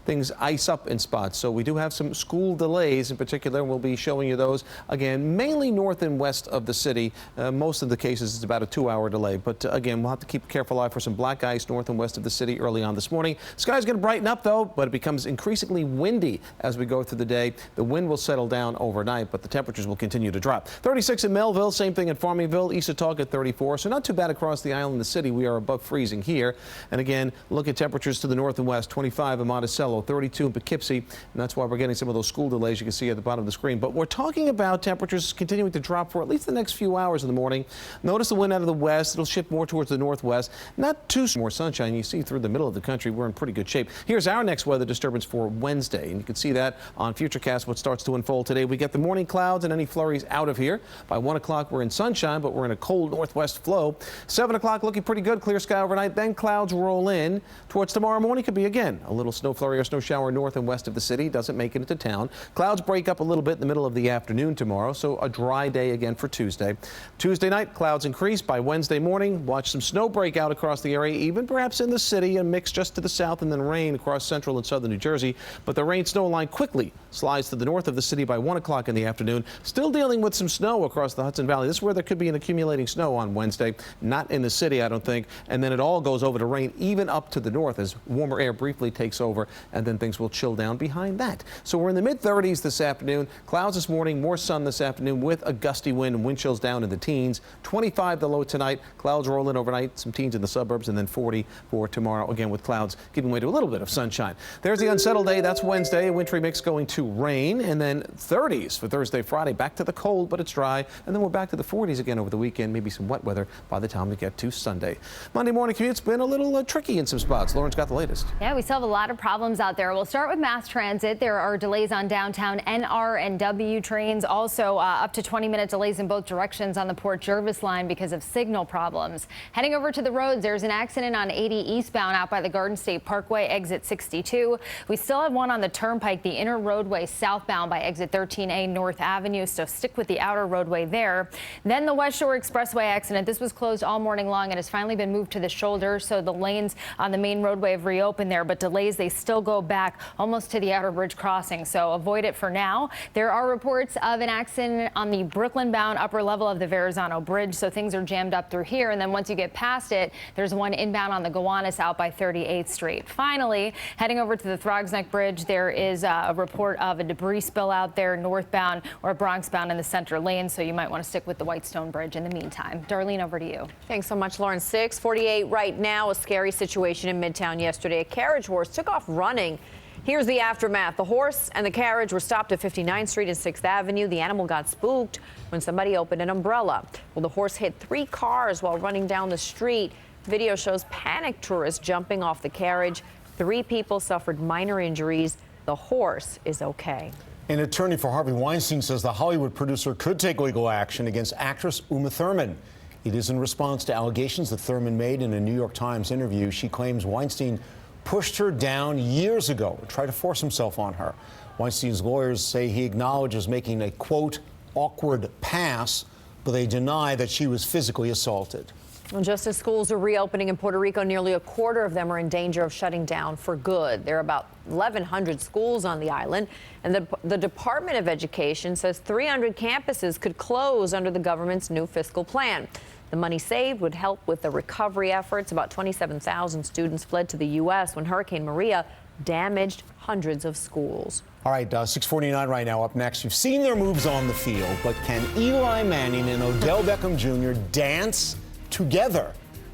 Speaker 4: things ice up in spots. So we do have some school delays in particular. We'll be showing you those again, mainly north and west of the city. Most of the cases it's about a 2-hour delay. But again, we'll have to keep a careful eye for some black ice north and west of the city early on this morning. Sky's going to brighten up though, but it becomes increasingly windy as we go through the day. The wind will settle down overnight, but the temperatures will continue to drop. 36 in Melville, same thing in Farmingville, East-Otaga at 34. So not too bad across the island, the city. We are above freezing here. And again, look at temperatures to the north and west. 25 in Monticello, 32 in Poughkeepsie. And that's why we're getting some of those school delays you can see at the bottom of the screen. But we're talking about temperatures continuing to drop for at least the next few hours in the morning. Notice the wind out of the west. It'll shift more towards the northwest. Not too more sunshine. You see through the middle of the country, we're in pretty good shape. Here's our next weather disturbance for Wednesday. And you can see that on Futurecast, what starts to unfold today. We get the morning clouds and any flurries out of here. By 1 o'clock, we're in sunshine, but we're in a cold northwest flow. 7 o'clock, looking pretty good. Clear sky overnight. Then clouds roll in. Towards tomorrow morning could be, again, a little snow flurry or snow shower north and west of the city. Doesn't make it into town. Clouds break up a little bit in the middle of the afternoon tomorrow, so a dry day again for Tuesday. Tuesday night, clouds increase. By Wednesday morning, watch some snow break out across the area, even perhaps in the city, a mix just to the south, and then rain across central and southern New Jersey. But the rain-snow line quickly slides to the north of the city by 1 o'clock in the afternoon. Still dealing with some snow across the Hudson Valley. This is where there could be an accumulating snow on Wednesday. Not in the city, I don't think. And then it all goes over to rain even up to the north as warmer air briefly takes over, and then things will chill down behind that. So we're in the mid-30s this afternoon. Clouds this morning, more sun this afternoon with a gusty wind and wind chills down in the teens. 25 the low tonight. Clouds roll in overnight, some teens in the suburbs, and then 40 for tomorrow, again with clouds giving way to a little bit of sunshine. There's the unsettled day. That's Wednesday. A wintry mix going to rain, and then 30s for Thursday, Friday. Back to the cold, but it's dry, and then we're back to the 40s again over the weekend. Maybe some wet weather by the time we get to Sunday. Monday morning commute's been a little tricky in some spots. Lauren's got the latest.
Speaker 5: Yeah, we still have a lot of problems out there. We'll start with mass transit. There are delays on downtown NR and W trains. Also, up to 20-minute delays in both directions on the Port Jervis line because of signal problems. Heading over to the roads, there's an accident on 80 eastbound out by the Garden State Parkway, exit 62. We still have one on the Turnpike, the inner roadway southbound by exit 13A North Avenue, so stick with the outer roadway there. Then the West Shore Expressway accident. This was closed all morning long and has finally been moved to the shoulder, so the lanes on the main roadway have reopened there, but delays, they still go back almost to the outer bridge crossing, so avoid it for now. There are reports of an accident on the Brooklyn-bound upper level of the Verrazano Bridge, so things are jammed up through here, and then once you get past it, there's one inbound on the Gowanus out by 38th Street. Finally, heading over to the Throgs Neck Bridge, there is a report of a debris spill out there northbound or Bronx-bound in the center lane, so you might want to stick with the Whitestone Bridge in the meantime. Darlene, over to you.
Speaker 2: Thanks so much, Lauren. 6:48 right now. A scary situation in Midtown yesterday. A carriage horse took off running. Here's the aftermath. The horse and the carriage were stopped at 59th Street and 6th Avenue. The animal got spooked when somebody opened an umbrella. Well, the horse hit 3 cars while running down the street. Video shows panicked tourists jumping off the carriage. 3 people suffered minor injuries. The horse is okay.
Speaker 3: An attorney for Harvey Weinstein says the Hollywood producer could take legal action against actress Uma Thurman. It is in response to allegations that Thurman made in a New York Times interview. She claims Weinstein pushed her down years ago and tried to force himself on her. Weinstein's lawyers say he acknowledges making a, quote, awkward pass, but they deny that she was physically assaulted.
Speaker 2: Well, just as schools are reopening in Puerto Rico, nearly a quarter of them are in danger of shutting down for good. There are about 1,100 schools on the island, and the Department of Education says 300 campuses could close under the government's new fiscal plan. The money saved would help with the recovery efforts. About 27,000 students fled to the U.S. when Hurricane Maria damaged hundreds of schools.
Speaker 3: All right, 6:49 right now. Up next, you've seen their moves on the field, but can Eli Manning and Odell Beckham Jr. dance together?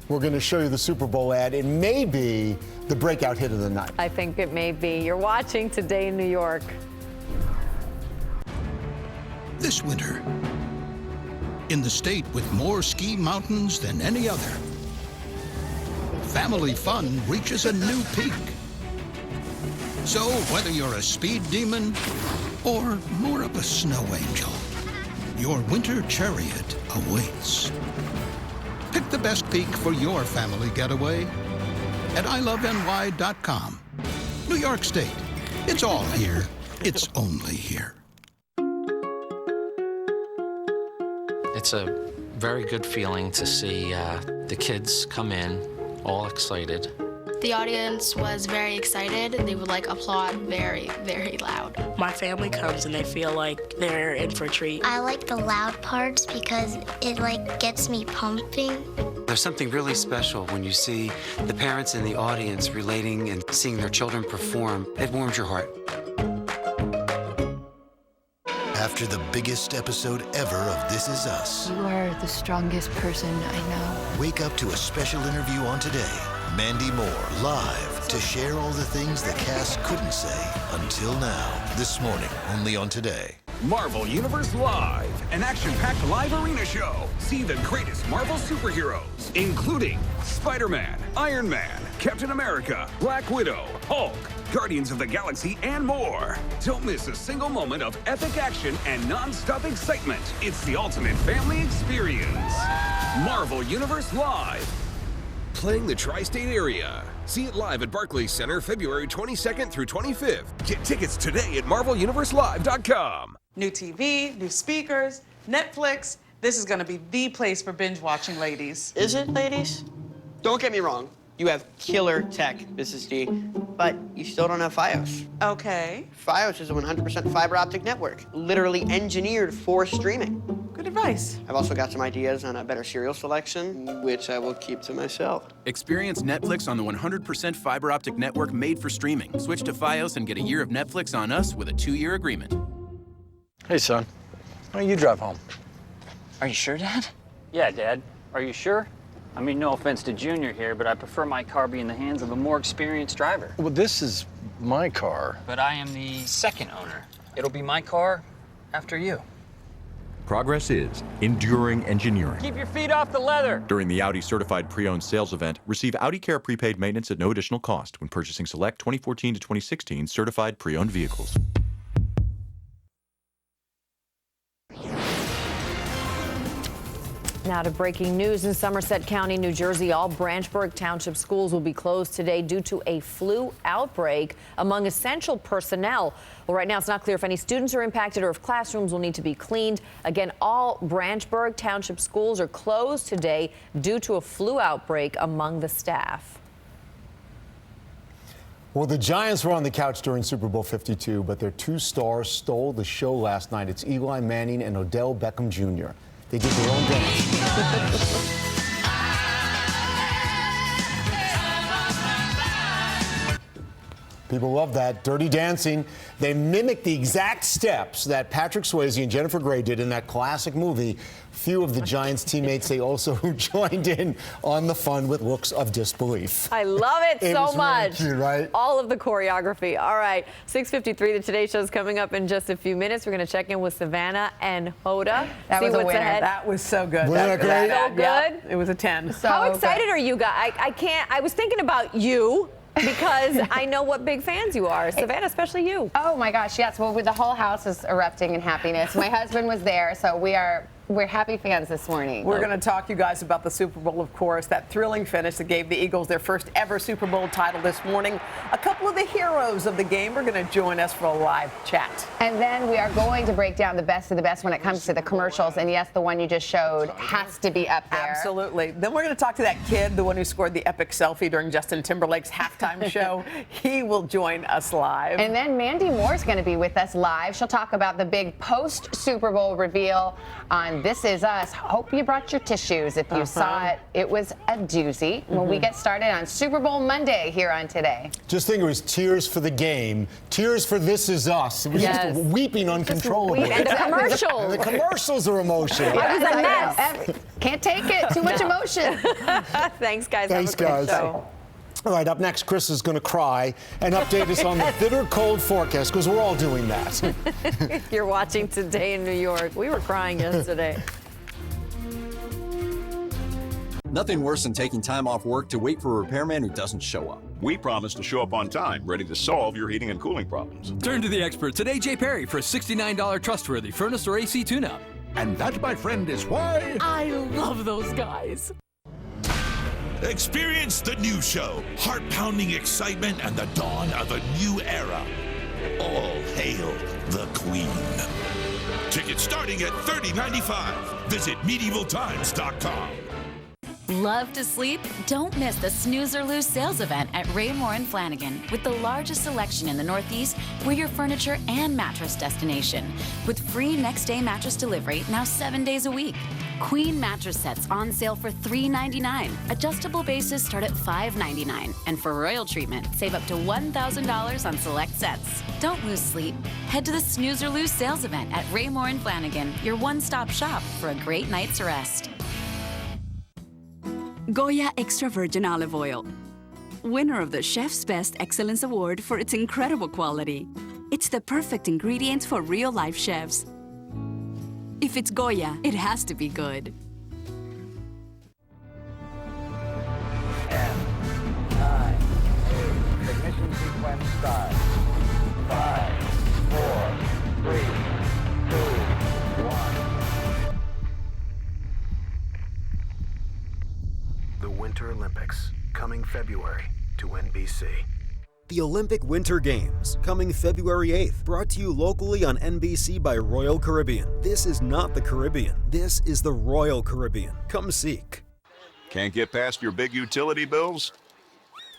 Speaker 3: We're going to show you the Super Bowl ad. It may be the breakout hit of the night.
Speaker 2: I think it may be. You're watching Today in New York.
Speaker 22: This winter, in the state with more ski mountains than any other, family fun reaches a new peak. So whether you're a speed demon or more of a snow angel, your winter chariot awaits. Pick the best peak for your family getaway at iloveny.com. New York State. It's all here. It's only here.
Speaker 9: It's a very good feeling to see the kids come in all excited.
Speaker 10: The audience was very excited. They would applaud very, very loud.
Speaker 11: My family comes and they feel like they're in for a treat.
Speaker 12: I like the loud parts because it gets me pumping.
Speaker 18: There's something really special when you see the parents in the audience relating and seeing their children perform. It warms your heart.
Speaker 1: After the biggest episode ever of This Is Us,
Speaker 13: You are the strongest person I know.
Speaker 1: wake up to a special interview on Today. Mandy Moore, live, to share all the things the cast couldn't say until now. This morning, only on Today.
Speaker 14: Marvel Universe Live, an action-packed live arena show. See the greatest Marvel superheroes, including Spider-Man, Iron Man, Captain America, Black Widow, Hulk, Guardians of the Galaxy, and more. Don't miss a single moment of epic action and non-stop excitement. It's the ultimate family experience. Marvel Universe Live, playing the tri-state area. See it live at Barclays Center February 22nd through 25th. Get tickets today at marveluniverselive.com.
Speaker 15: New TV, new speakers, Netflix. This is going to be the place for binge watching, ladies.
Speaker 23: Is it, ladies? Don't get me wrong. You have killer tech, Mrs. D, but you still don't have FiOS.
Speaker 15: Okay.
Speaker 23: FiOS is a 100% fiber optic network, literally engineered for streaming.
Speaker 15: Good advice.
Speaker 23: I've also got some ideas on a better cereal selection, which I will keep to myself.
Speaker 24: Experience Netflix on the 100% fiber optic network made for streaming. Switch to FiOS and get a year of Netflix on us with a 2-year agreement.
Speaker 27: Hey, son. Why don't you drive home?
Speaker 28: Are you sure, Dad? Yeah, Dad. Are you sure? I mean, no offense to Junior here, but I prefer my car be in the hands of a more experienced driver.
Speaker 27: Well, this is my car.
Speaker 28: But I am the second owner. It'll be my car after you.
Speaker 29: Progress is enduring engineering.
Speaker 28: Keep your feet off the leather.
Speaker 29: During the Audi Certified Pre-Owned Sales Event, receive Audi Care prepaid maintenance at no additional cost when purchasing select 2014 to 2016 certified pre-owned vehicles.
Speaker 2: Now to breaking news in Somerset County, New Jersey. All Branchburg Township schools will be closed today due to a flu outbreak among essential personnel. Well, right now it's not clear if any students are impacted or if classrooms will need to be cleaned. Again, all Branchburg Township schools are closed today due to a flu outbreak among the staff.
Speaker 3: Well, the Giants were on the couch during Super Bowl 52, but their two stars stole the show last night. It's Eli Manning and Odell Beckham Jr. They did their own dance. People love that. Dirty Dancing. They mimicked the exact steps that Patrick Swayze and Jennifer Grey did in that classic movie. Few of the Giants teammates say also joined in on the fun with looks of disbelief.
Speaker 2: I love it so much.
Speaker 3: Really cute, right?
Speaker 2: All of the choreography. All right, 6:53. The Today Show is coming up in just a few minutes. We're going to check in with Savannah and Hoda.
Speaker 30: That
Speaker 2: see
Speaker 30: was a
Speaker 2: what's
Speaker 30: winner.
Speaker 2: ahead.
Speaker 30: That was so good.
Speaker 3: Wasn't that great?
Speaker 2: So good.
Speaker 30: Yeah, it was a 10.
Speaker 2: So how excited are you guys? I can't. I was thinking about you. Because I know what big fans you are. Savannah, especially you.
Speaker 31: Oh my gosh, yes. Well, the whole house is erupting in happiness. My husband was there, so we're happy fans this morning.
Speaker 30: We're going to talk to you guys about the Super Bowl, of course, that thrilling finish that gave the Eagles their first ever Super Bowl title this morning. A couple of the heroes of the game are going to join us for a live chat.
Speaker 31: And then we are going to break down the best of the best when it comes to the commercials. And yes, the one you just showed has to be up there.
Speaker 30: Absolutely. Then we're going to talk to that kid, the one who scored the epic selfie during Justin Timberlake's halftime show. He will join us live.
Speaker 31: And then Mandy Moore's going to be with us live. She'll talk about the big post-Super Bowl reveal on This Is Us. Hope you brought your tissues. If you saw it, it was a doozy. When we get started on Super Bowl Monday here on Today.
Speaker 3: Just think it was tears for the game, tears for This Is Us. It was just weeping uncontrollably.
Speaker 31: And the commercials.
Speaker 3: And the commercials are emotional.
Speaker 31: It was a mess. Can't take it. Too much emotion.
Speaker 2: Thanks, guys.
Speaker 3: Thanks,
Speaker 2: Have a great
Speaker 3: guys.
Speaker 2: show.
Speaker 3: All right, up next, Chris is going to cry and update us on the bitter cold forecast, because we're all doing that.
Speaker 2: If you're watching Today in New York, we were crying yesterday.
Speaker 32: Nothing worse than taking time off work to wait for a repairman who doesn't show up.
Speaker 33: We promise to show up on time, ready to solve your heating and cooling problems.
Speaker 34: Turn to the experts at A.J. Perry for a $69 trustworthy furnace or AC tune-up.
Speaker 22: And that, my friend, is why
Speaker 34: I love those guys.
Speaker 22: Experience the new show, heart-pounding excitement and the dawn of a new era. All hail the Queen. Tickets starting at $30.95. Visit MedievalTimes.com.
Speaker 4: Love to sleep? Don't miss the Snooze or Lose sales event at Raymore and Flanagan with the largest selection in the Northeast. We're your furniture and mattress destination with free next day mattress delivery now 7 days a week. Queen mattress sets on sale for $399. Adjustable bases start at $599. And for royal treatment, save up to $1,000 on select sets. Don't lose sleep. Head to the Snooze or Lose sales event at Raymore and Flanagan, your one-stop shop for a great night's rest.
Speaker 5: Goya Extra Virgin Olive Oil, winner of the Chef's Best Excellence Award for its incredible quality. It's the perfect ingredient for real-life chefs. If it's Goya, it has to be good.
Speaker 6: 10, 9, 8, ignition sequence start. 5, 4, 3, 2, 1.
Speaker 7: The Winter Olympics, coming February to NBC.
Speaker 8: The Olympic Winter Games, coming February 8th, brought to you locally on NBC by Royal Caribbean. This is not the Caribbean. This is the Royal Caribbean. Come seek.
Speaker 33: Can't get past your big utility bills?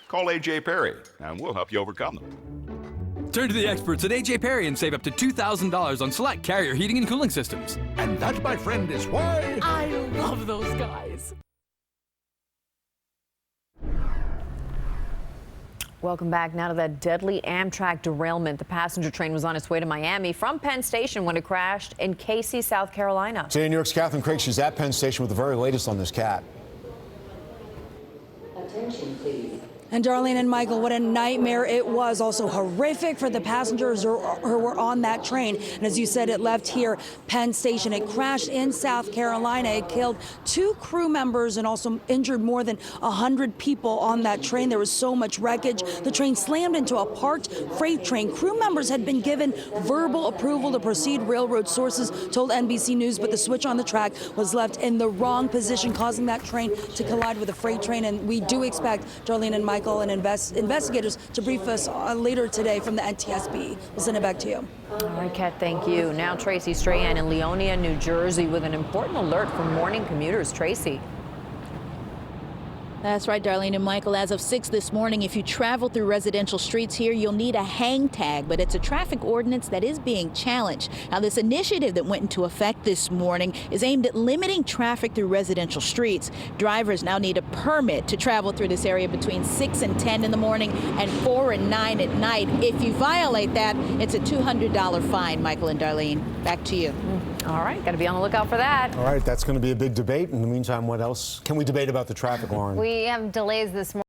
Speaker 33: Call AJ Perry, and we'll help you overcome them.
Speaker 34: Turn to the experts at AJ Perry and save up to $2,000 on select Carrier heating and cooling systems.
Speaker 22: And that, my friend, is why
Speaker 4: I love those guys.
Speaker 2: Welcome back now to that deadly Amtrak derailment. The passenger train was on its way to Miami from Penn Station when it crashed in Casey, South Carolina.
Speaker 3: Today, New York's Catherine Craig, she's at Penn Station with the very latest on this cat.
Speaker 9: Attention, please. And Darlene and Michael, what a nightmare it was. Also horrific for the passengers who were on that train. And as you said, it left here, Penn Station. It crashed in South Carolina. It killed 2 crew members and also injured more than 100 people on that train. There was so much wreckage. The train slammed into a parked freight train. Crew members had been given verbal approval to proceed, railroad sources told NBC News, but the switch on the track was left in the wrong position, causing that train to collide with a freight train. And we do expect Darlene and Michael and investigators to brief us later today from the NTSB. We'll send it back to you.
Speaker 2: All right, Kat, thank you. Now Tracy Strahan in Leonia, New Jersey with an important alert for morning commuters. Tracy.
Speaker 10: That's right, Darlene and Michael. As of 6 this morning, if you travel through residential streets here, you'll need a hang tag, but it's a traffic ordinance that is being challenged. Now, this initiative that went into effect this morning is aimed at limiting traffic through residential streets. Drivers now need a permit to travel through this area between 6 and 10 in the morning and 4 and 9 at night. If you violate that, it's a $200 fine. Michael and Darlene, back to you.
Speaker 2: All right, got to be on the lookout for that.
Speaker 3: All right, that's going to be a big debate. In the meantime, what else can we debate about the traffic, Lauren?
Speaker 16: We have delays this morning.